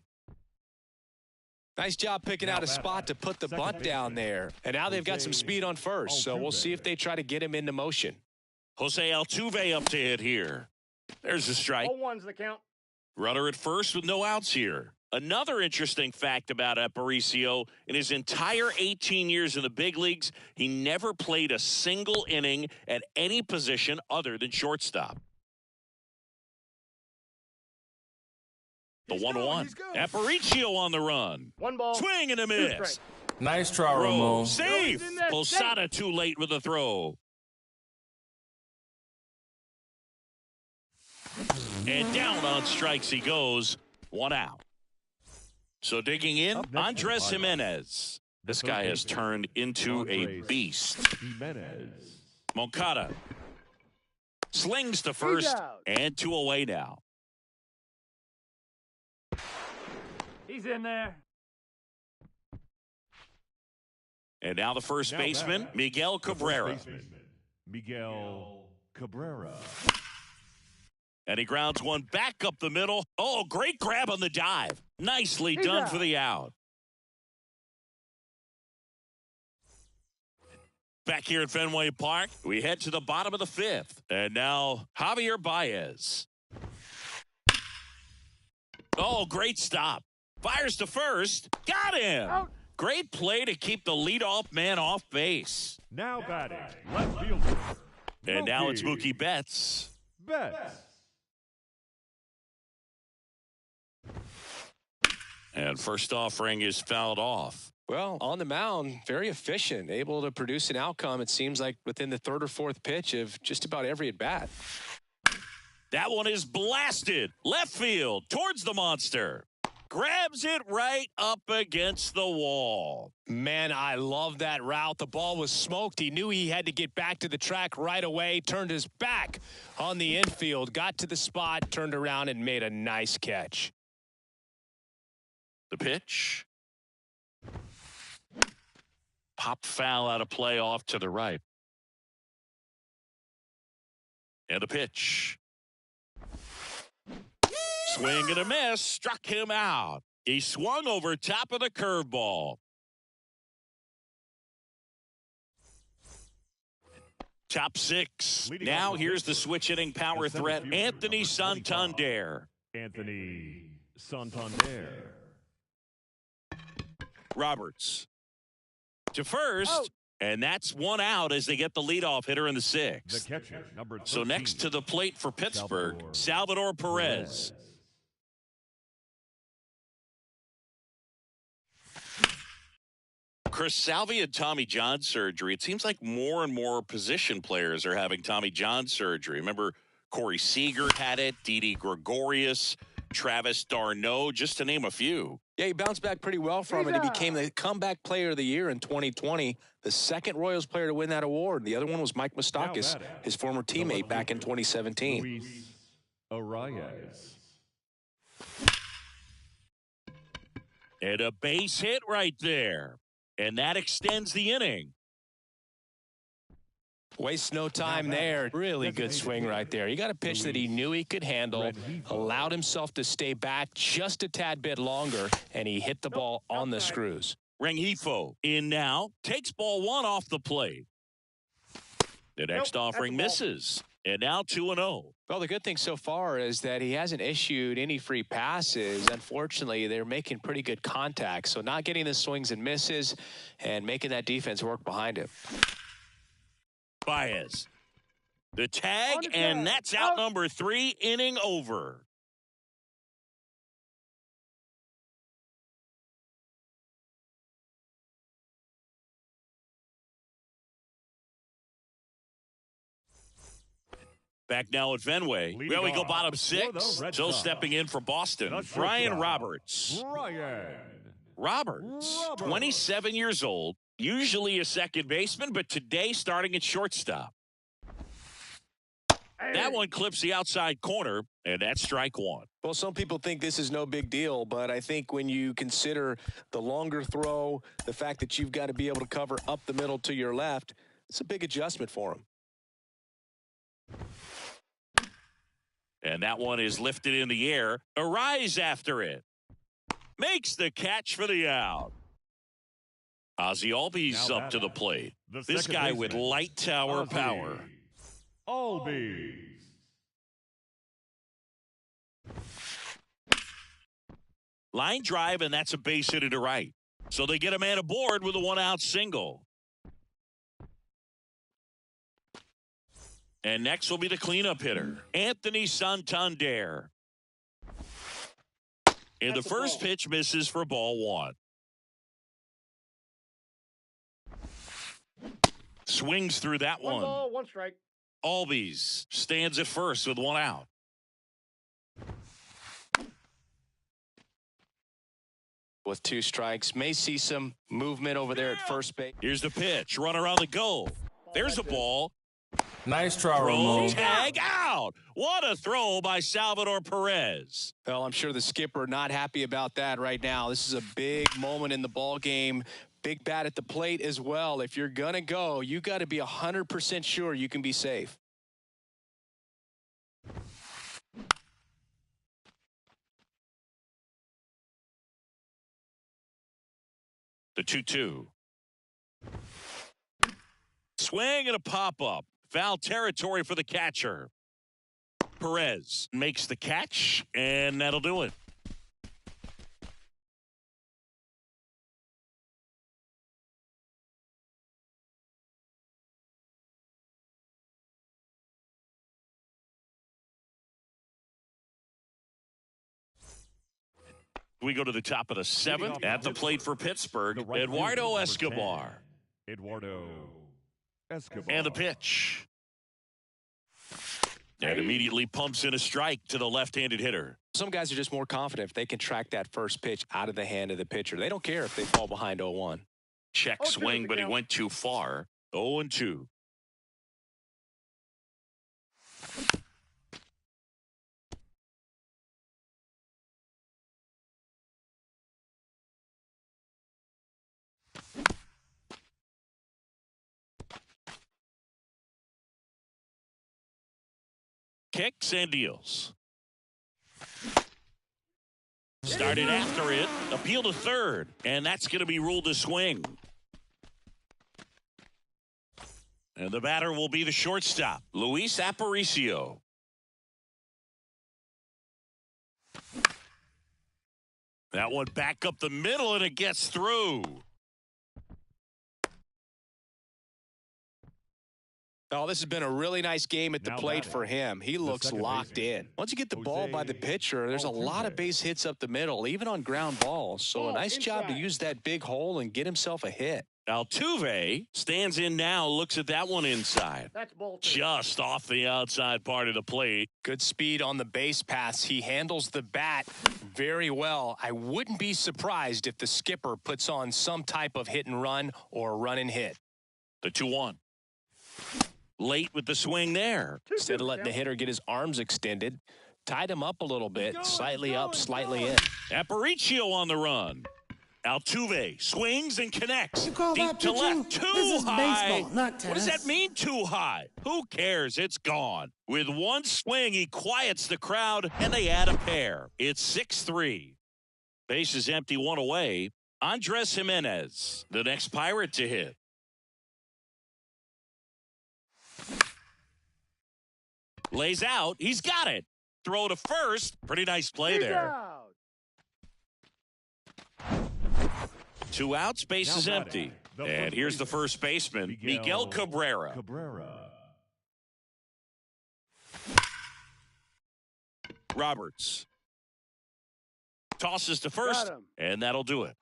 Nice job picking out a spot to put the bunt down there. And now they've got some speed on first, so we'll see if they try to get him into motion. Jose Altuve up to hit here. There's a strike. 0-1's the count. Runner at first with no outs here. Another interesting fact about Aparicio, in his entire 18 years in the big leagues, he never played a single inning at any position other than shortstop. The 1-1. Aparicio on the run. 1 ball. Swing and a miss. Nice try, Ramon. Safe. Posada too late with the throw. And down on strikes he goes. 1 out. So digging in, Andres Jimenez. This guy has turned into a beast. Moncada slings to first and 2 away now. He's in there. And now the first baseman, Miguel Cabrera. Miguel Cabrera. And he grounds one back up the middle. Oh, great grab on the dive. Nicely done for the out. Back here at Fenway Park, we head to the bottom of the 5th. And now Javier Baez. Oh, great stop. Fires to first. Got him. Out. Great play to keep the leadoff man off base. Now batting, left fielder. And now it's Mookie Betts. And first offering is fouled off. Well, on the mound, very efficient, able to produce an outcome, it seems like, within the 3rd or 4th pitch of just about every at-bat. That one is blasted. Left field towards the monster. Grabs it right up against the wall. Man, I love that route. The ball was smoked. He knew he had to get back to the track right away. Turned his back on the infield. Got to the spot, turned around, and made a nice catch. The pitch. Popped foul out of play off to the right. And a pitch. Swing and a miss. Struck him out. He swung over top of the curveball. Top 6. Now here's the switch hitting power threat, Anthony Santander. Anthony Santander. Roberts to first, and that's 1 out as they get the leadoff hitter in the 6th. The catcher, number 13. So next to the plate for Pittsburgh, Salvador Perez. Chris, Salvi had Tommy John surgery. It seems like more and more position players are having Tommy John surgery. Remember, Corey Seager had it, Didi Gregorius, Travis d'Arnaud, just to name a few. Yeah, he bounced back pretty well from it. He became the comeback player of the year in 2020, the 2nd Royals player to win that award. The other one was Mike Moustakas, his former teammate back in 2017. Luis Arias. And a base hit right there. And that extends the inning. Wastes no time there. Really good swing right there. He got a pitch that he knew he could handle, allowed himself to stay back just a tad bit longer, and he hit the ball on the screws. Rengifo in now, takes ball 1 off the plate. The next offering misses, and now 2-0. Well, the good thing so far is that he hasn't issued any free passes. Unfortunately, they're making pretty good contact, so not getting the swings and misses and making that defense work behind him. Baez. The tag, and that's out number 3, inning over. Back now at Fenway. Well, we go bottom 6. So stepping in for Boston, Brian Roberts. Roberts, 27 years old, usually a second baseman, but today starting at shortstop. That one clips the outside corner, and that's strike 1. Well, some people think this is no big deal, but I think when you consider the longer throw, the fact that you've got to be able to cover up the middle to your left, it's a big adjustment for him. And that one is lifted in the air. Arise after it. Makes the catch for the out. Ozzie Albies up to the plate. This guy with light tower power. Albies. Line drive, and that's a base hit to right. So they get a man aboard with a 1-out single. And next will be the cleanup hitter, Anthony Santander. And the first pitch misses for ball 1. Swings through that one. 1 ball, 1 strike. Albies stands at first with 1 out. With 2 strikes, may see some movement over there at first base. Here's the pitch. Runner on the go. There's a ball. Nice try, Throw, Ramon. tag out. What a throw by Salvador Perez. Well, I'm sure the skipper not happy about that right now. This is a big moment in the ball game. Big bat at the plate as well. If you're going to go, you got to be 100% sure you can be safe. The 2-2. Swing and a pop-up. Foul territory for the catcher. Perez makes the catch, and that'll do it. We go to the top of the 7th. At the plate for Pittsburgh, Eduardo Escobar. And the pitch. And immediately pumps in a strike to the left-handed hitter. Some guys are just more confident if they can track that first pitch out of the hand of the pitcher. They don't care if they fall behind 0-1. Check swing, but he went too far. 0-2. Kicks and deals. Started after it, appeal to third, and that's going to be ruled a swing. And the batter will be the shortstop, Luis Aparicio. That one back up the middle, and it gets through. Oh, this has been a really nice game at the plate for him. He looks locked in. Once you get the ball by the pitcher, there's a lot of base hits up the middle, even on ground balls. So a nice job to use that big hole and get himself a hit. Altuve stands in now, looks at that one inside. That's bullshit. Just off the outside part of the plate. Good speed on the base pass. He handles the bat very well. I wouldn't be surprised if the skipper puts on some type of hit and run or run and hit. The 2-1. Late with the swing there. Instead of letting the hitter get his arms extended, tied him up a little bit, slightly up, slightly in. Aparicio on the run. Altuve swings and connects. You call deep that to pitching? left. Too This is high. baseball, not tennis. What does that mean, too high? Who cares? It's gone. With one swing, he quiets the crowd, and they add a pair. It's 6-3. Base is empty, 1 away. Andres Jimenez, the next Pirate to hit. Lays out. He's got it. Throw to first. Pretty nice play there. 2 outs, base is empty. And here's the first baseman, Miguel Cabrera. Roberts tosses to first, and that'll do it.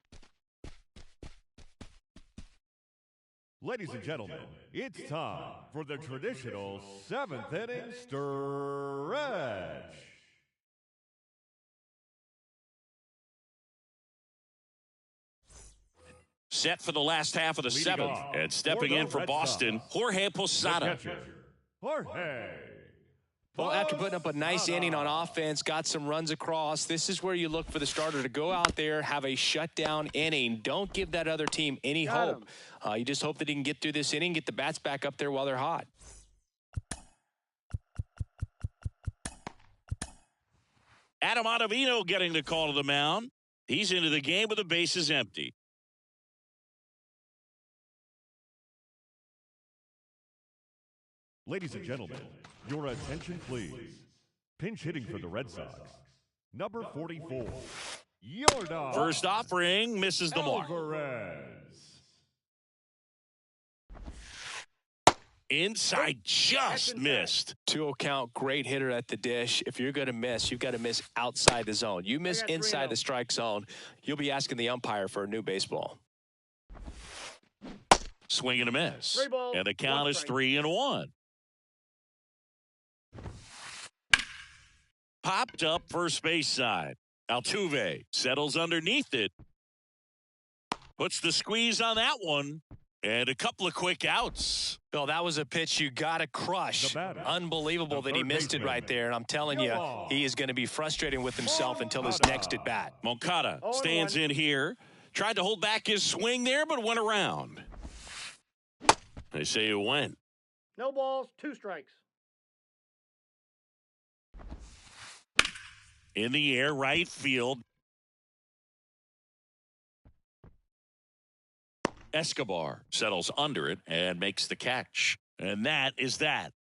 Ladies and gentlemen, it's time for the traditional 7th inning stretch. Set for the last half of the 7th, and stepping in for Boston, Jorge Posada. Jorge. Well, after putting up a nice inning on offense, got some runs across, this is where you look for the starter to go out there, have a shutdown inning. Don't give that other team any hope. You just hope that he can get through this inning, get the bats back up there while they're hot. Adam Ottavino getting the call to the mound. He's into the game with the bases empty. Ladies and gentlemen, your attention please. Pinch hitting for the Red Sox, number 44, Yordan. First offering, misses the mark. Inside, just missed. 2-0 count, great hitter at the dish. If you're going to miss, you've got to miss outside the zone. You miss inside the strike zone, you'll be asking the umpire for a new baseball. Swing and a miss. And the count is 3-1. Popped up first base side. Altuve settles underneath it. Puts the squeeze on that one. And a couple of quick outs. Bill, that was a pitch you got to crush. Unbelievable that he missed it right there. And I'm telling you, he is going to be frustrated with himself until his next at bat. Moncada stands in here. Tried to hold back his swing there, but went around. They say it went. No balls, 2 strikes. In the air, right field. Escobar settles under it and makes the catch. And that is that.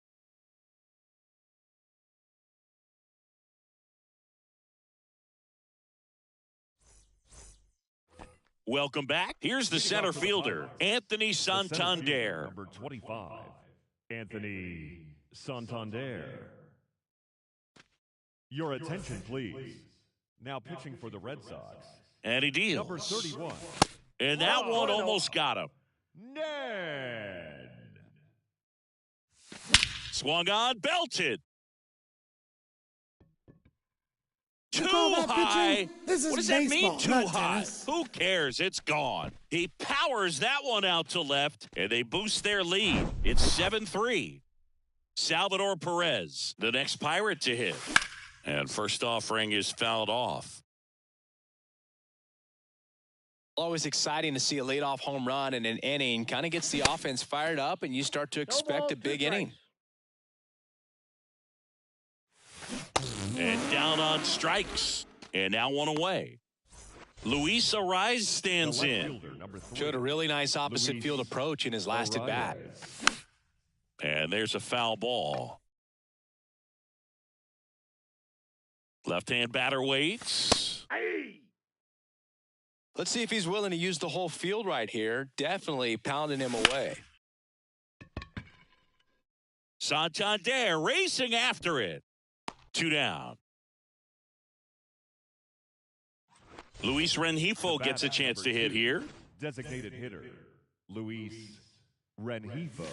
Welcome back. Here's the center fielder, Anthony Santander. Number 25, Anthony Santander. Your attention, please. Now pitching for the Red Sox. And he deals. Number 31. And that one almost got him. Ned. Swung on, belted. Too high. This is what does that mean, baseball, too not high? tennis. Who cares? It's gone. He powers that one out to left, and they boost their lead. It's 7-3. Salvador Perez, the next Pirate to hit. And first offering is fouled off. Always exciting to see a leadoff home run in an inning. Kind of gets the offense fired up, and you start to expect a big inning. And down on strikes. And now one away. Luis Ariz stands in. Showed a really nice opposite field approach in his last at bat. And there's a foul ball. Left-hand batter waits. Let's see if he's willing to use the whole field right here. Definitely pounding him away. Santander racing after it. 2 down. Luis Rengifo gets a chance to hit here. Designated hitter, Luis Rengifo.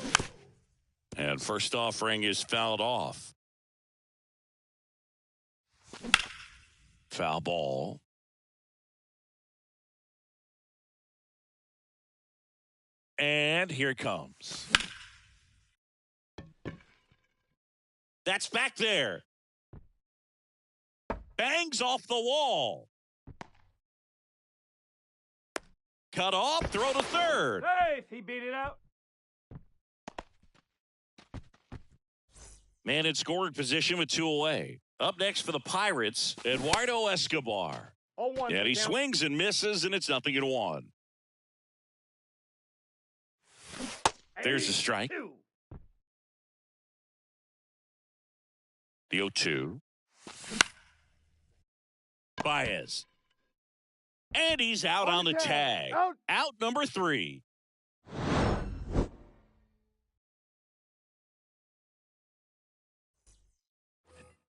And first offering is fouled off. Foul ball. And here it comes. That's back there. Bangs off the wall. Cut off, throw to third. Hey, he beat it out. Man in scoring position with 2 away. Up next for the Pirates, Eduardo Escobar. 0-1. And he swings and misses, and it's 0-1. There's a strike. 2. The 0-2. Baez. And he's out on the tag. Out number 3.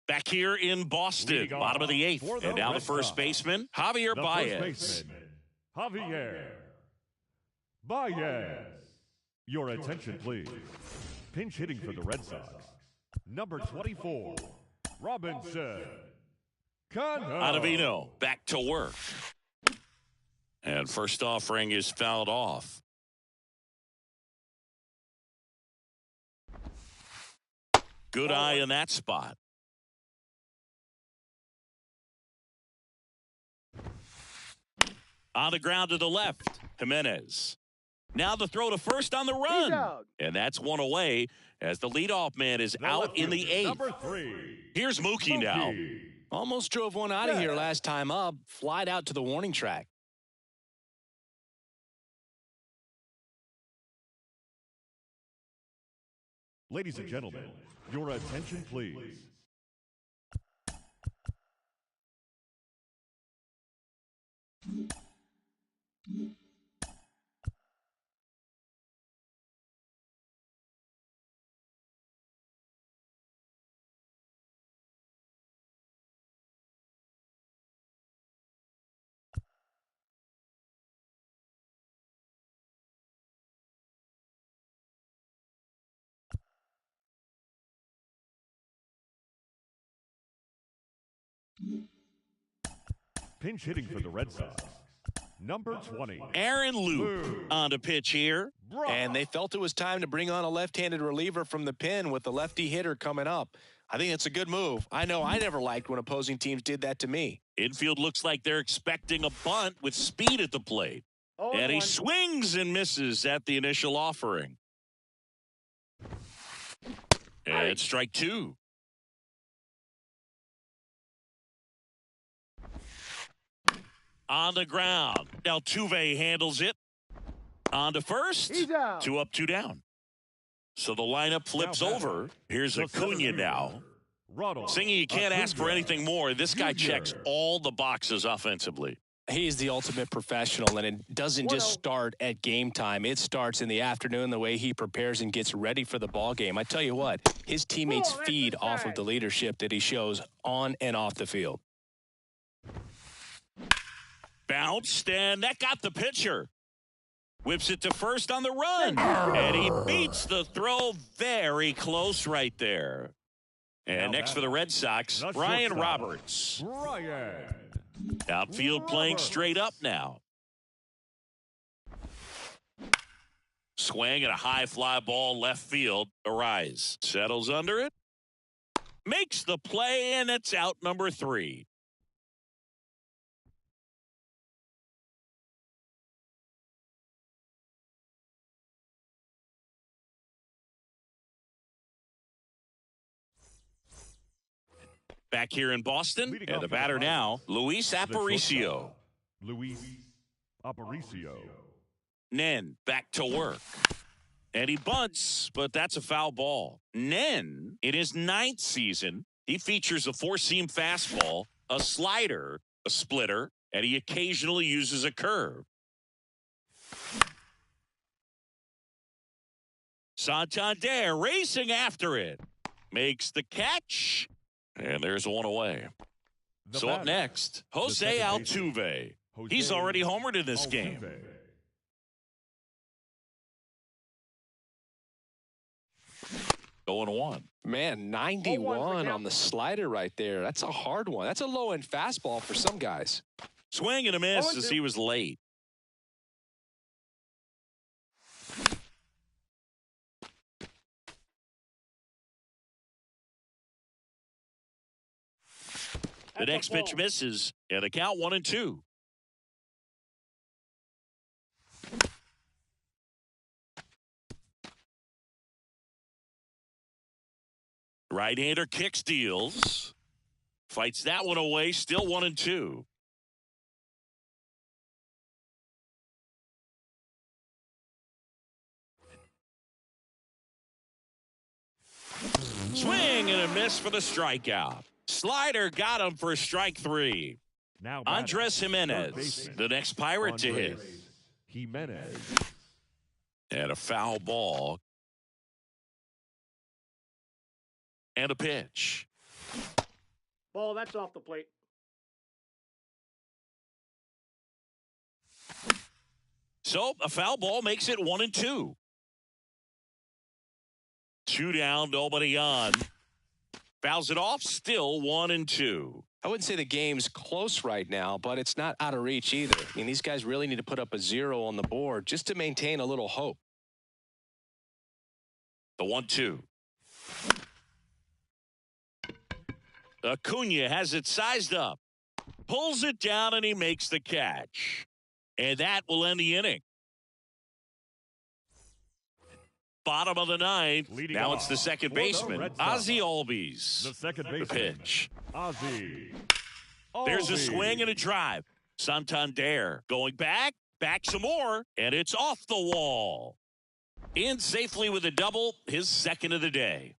Back here in Boston, bottom of the 8th. And now the first baseman, Javier Baez. Javier Baez. Your attention, please. Pinch hitting for the Red Sox. Number 24, Robinson Cano. Ottavino back to work. And first offering is fouled off. Good eye in that spot. On the ground to the left, Jimenez. Now the throw to first on the run. And that's one away as the leadoff man is out in the 8th. Number 3. Here's Mookie now. Almost drove one out of here last time up. Flied out to the warning track. Ladies and gentlemen, your attention, please. Pinch hitting for the Red Sox. Number 20. Aaron Loop on to pitch here. And they felt it was time to bring on a left-handed reliever from the pen with the lefty hitter coming up. I think it's a good move. I know I never liked when opposing teams did that to me. Infield looks like they're expecting a bunt with speed at the plate. And he swings and misses at the initial offering. And strike 2. On the ground. Altuve handles it. On to first. 2 up, 2 down. So the lineup flips over. Here's Acuna now. Singy, you can't ask for anything more. This guy checks all the boxes offensively. He's the ultimate professional, and it doesn't just start at game time. It starts in the afternoon, the way he prepares and gets ready for the ball game. I tell you what, his teammates feed off of the leadership that he shows on and off the field. Bounced, and that got the pitcher. Whips it to first on the run. And he beats the throw very close right there. And next for the Red Sox, Ryan Roberts. Outfield playing straight up now. Swing and a high fly ball left field. Arise. Settles under it. Makes the play, and it's out number 3. Back here in Boston, and the batter now, Luis Aparicio. Luis Aparicio. Nen back to work. And he bunts, but that's a foul ball. Nen, in his 9th season, he features a 4-seam fastball, a slider, a splitter, and he occasionally uses a curve. Santander racing after it. Makes the catch. And there's one away. So up next, Jose Altuve. He's already homered in this game. 0-1. Man, 91 on the slider right there. That's a hard one. That's a low-end fastball for some guys. Swing and a miss as he was late. The next pitch misses, and the count 1-2. Right-hander kick steals. Fights that one away, still 1-2. Swing and a miss for the strikeout. Slider got him for strike 3. Now Andres Jimenez, the next Pirate to hit. Jimenez. And a foul ball. And a pitch. Ball, that's off the plate. So a foul ball makes it 1-2. 2 down, nobody on. Fouls it off, still 1-2. I wouldn't say the game's close right now, but it's not out of reach either. I mean, these guys really need to put up a 0 on the board just to maintain a little hope. The 1-2. Acuna has it sized up. Pulls it down, and he makes the catch. And that will end the inning. Bottom of the 9th. Now it's the second baseman, Ozzie Albies. The second baseman. The pitch. Ozzie. There's a swing and a drive. Santander going back some more, and it's off the wall. In safely with a double, his second of the day.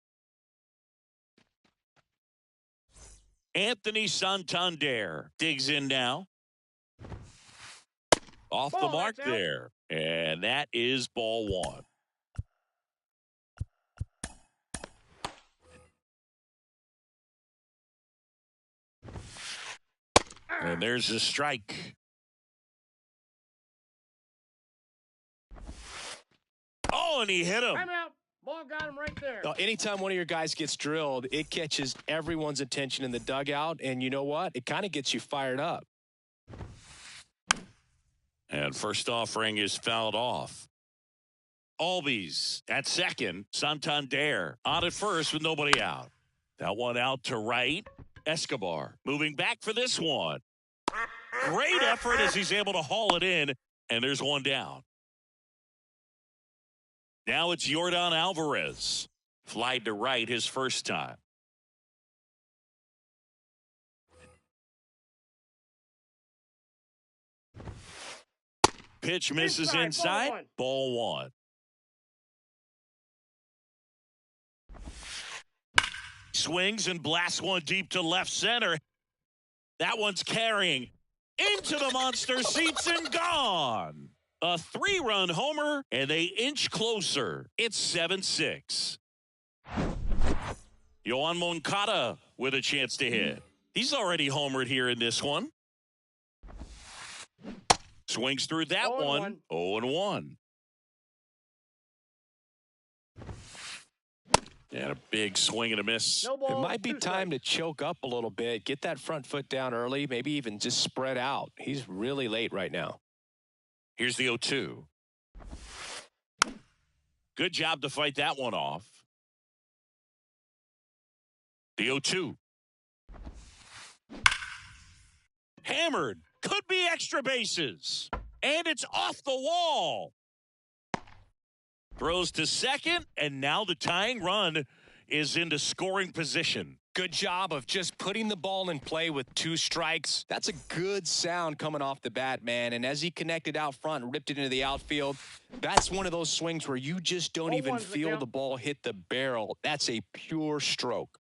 Anthony Santander digs in now. Off the mark there. And that is ball 1. And there's a strike. Oh, and he hit him. Time out. Ball got him right there. Anytime one of your guys gets drilled, it catches everyone's attention in the dugout. And you know what? It kind of gets you fired up. And first offering is fouled off. Albies at second. Santander on at first with nobody out. That one out to right. Escobar moving back for this one. Great effort as he's able to haul it in, and there's one down. Now it's Yordan Alvarez. Flied to right his first time. Pitch misses inside. Ball 1. Swings and blasts one deep to left center. That one's carrying into the monster seats and gone. A 3-run homer, and they inch closer. It's 7-6. Yoan Moncada with a chance to hit. He's already homered here in this one. Swings through that one. 0-1. And a big swing and a miss. No ball, it might be time to choke up a little bit, get that front foot down early, maybe even just spread out. He's really late right now. Here's the 0-2. Good job to fight that one off. The 0-2. Hammered. Could be extra bases. And it's off the wall. Throws to second, and now the tying run is into scoring position. Good job of just putting the ball in play with 2 strikes. That's a good sound coming off the bat, man. And as he connected out front and ripped it into the outfield, that's one of those swings where you just don't even feel the ball hit the barrel. That's a pure stroke.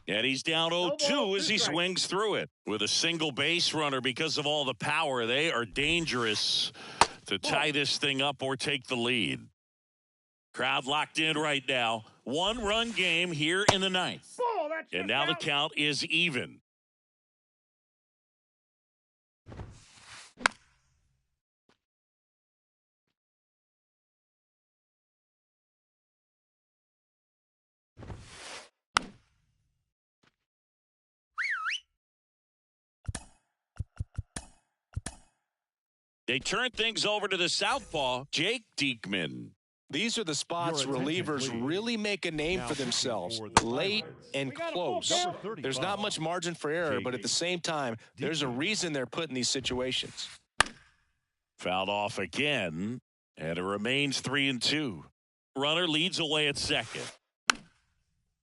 And he's down 0-2 as he swings through it. With a single base runner because of all the power, they are dangerous to tie this thing up or take the lead. Crowd locked in right now. 1-run game here in the 9th. And now the count is even. They turn things over to the southpaw, Jake Diekman. These are the spots relievers really make a name for themselves. Late and close. There's not much margin for error, but at the same time, there's a reason they're put in these situations. Fouled off again, and it remains 3-2. Runner leads away at second.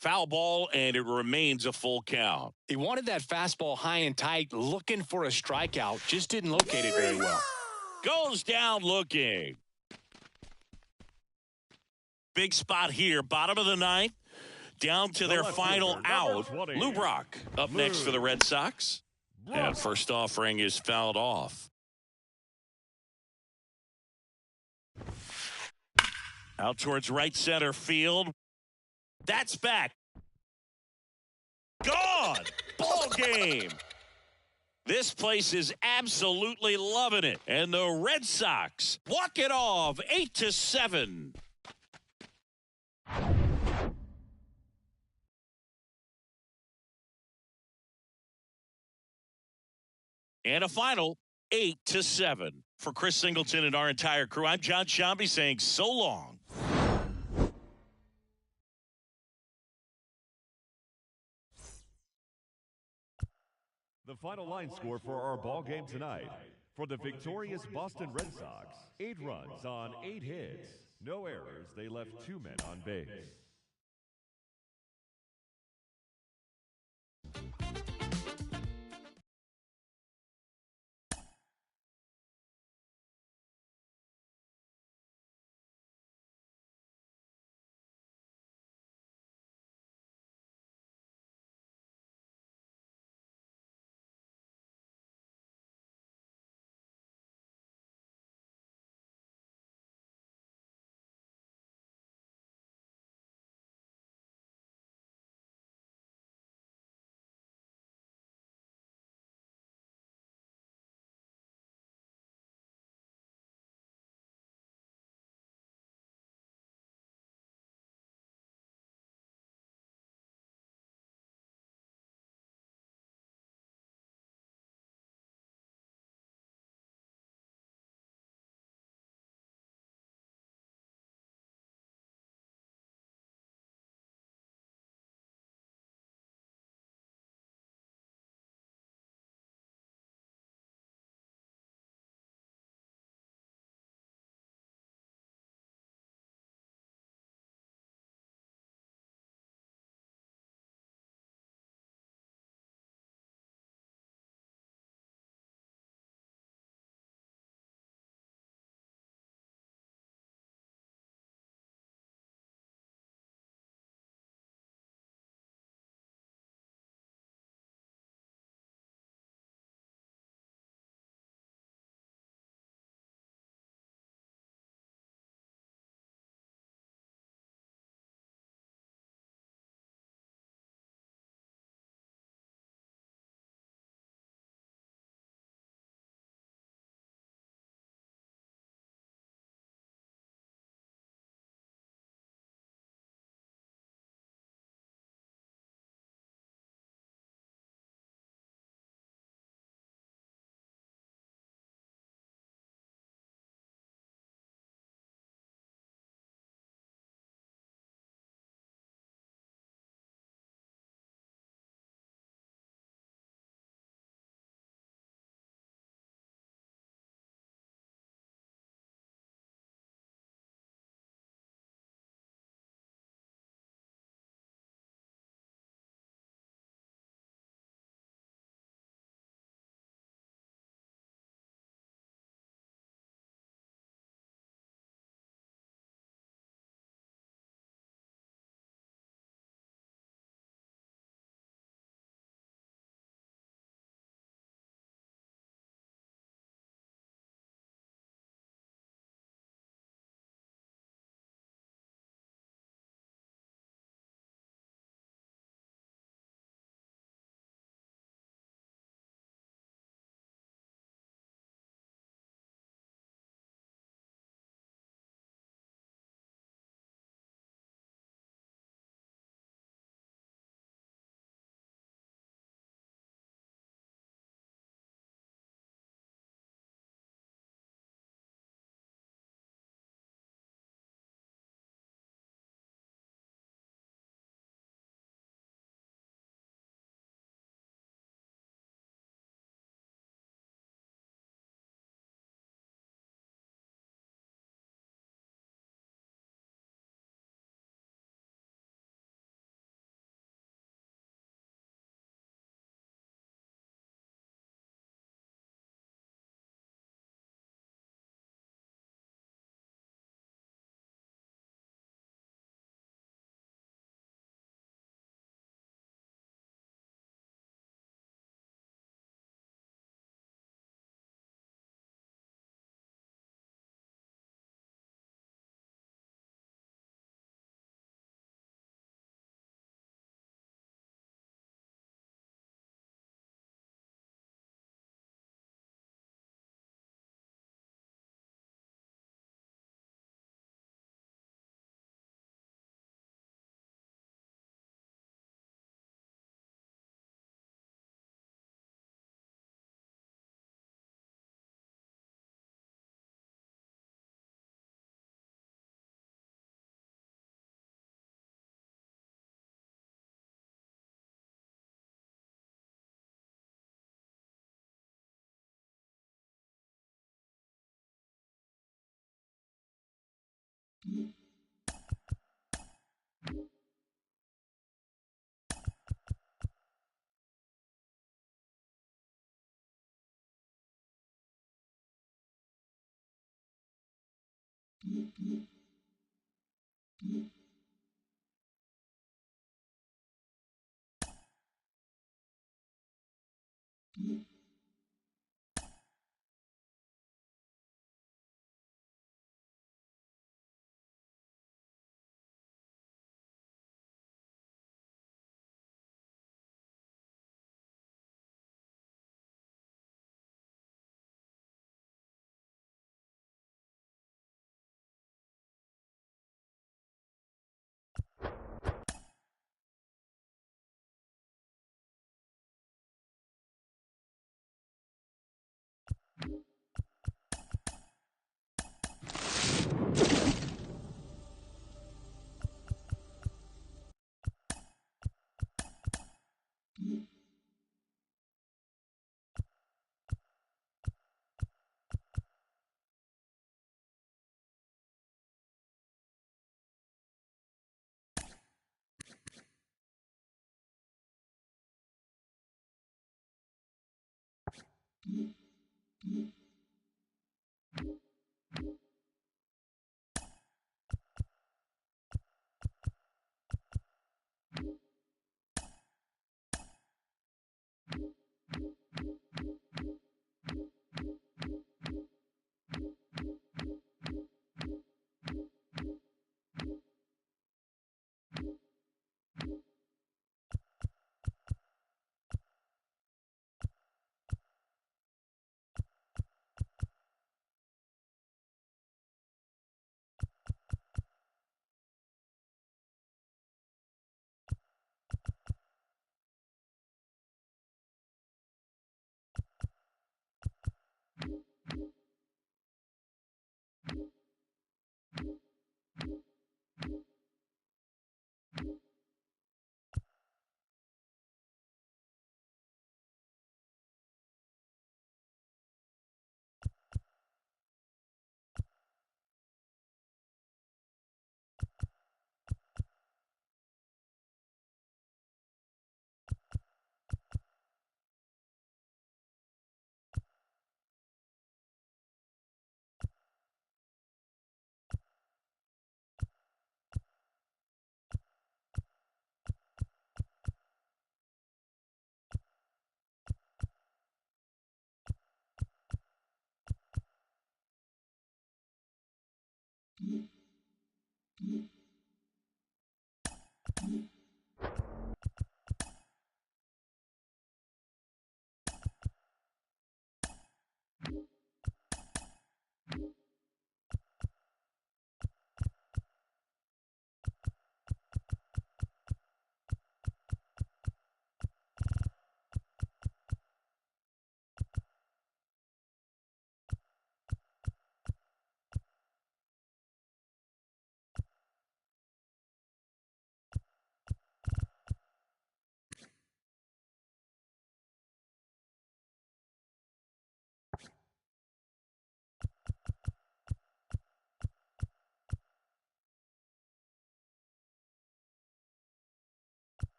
Foul ball, and it remains a full count. He wanted that fastball high and tight, looking for a strikeout. Just didn't locate it very well. Goes down looking. Big spot here, bottom of the ninth, down to their final out. Lou Brock up next for the Red Sox. And first offering is fouled off. Out towards right center field. That's back. Gone. Ball game. This place is absolutely loving it. And the Red Sox walk it off 8-7. And a final 8-7. For Chris Singleton and our entire crew, I'm John Shambi saying so long. The final line score for our ball game tonight. For the victorious Boston Red Sox, 8 runs on 8 hits. No errors. They left 2 men on base.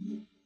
Mm-hmm.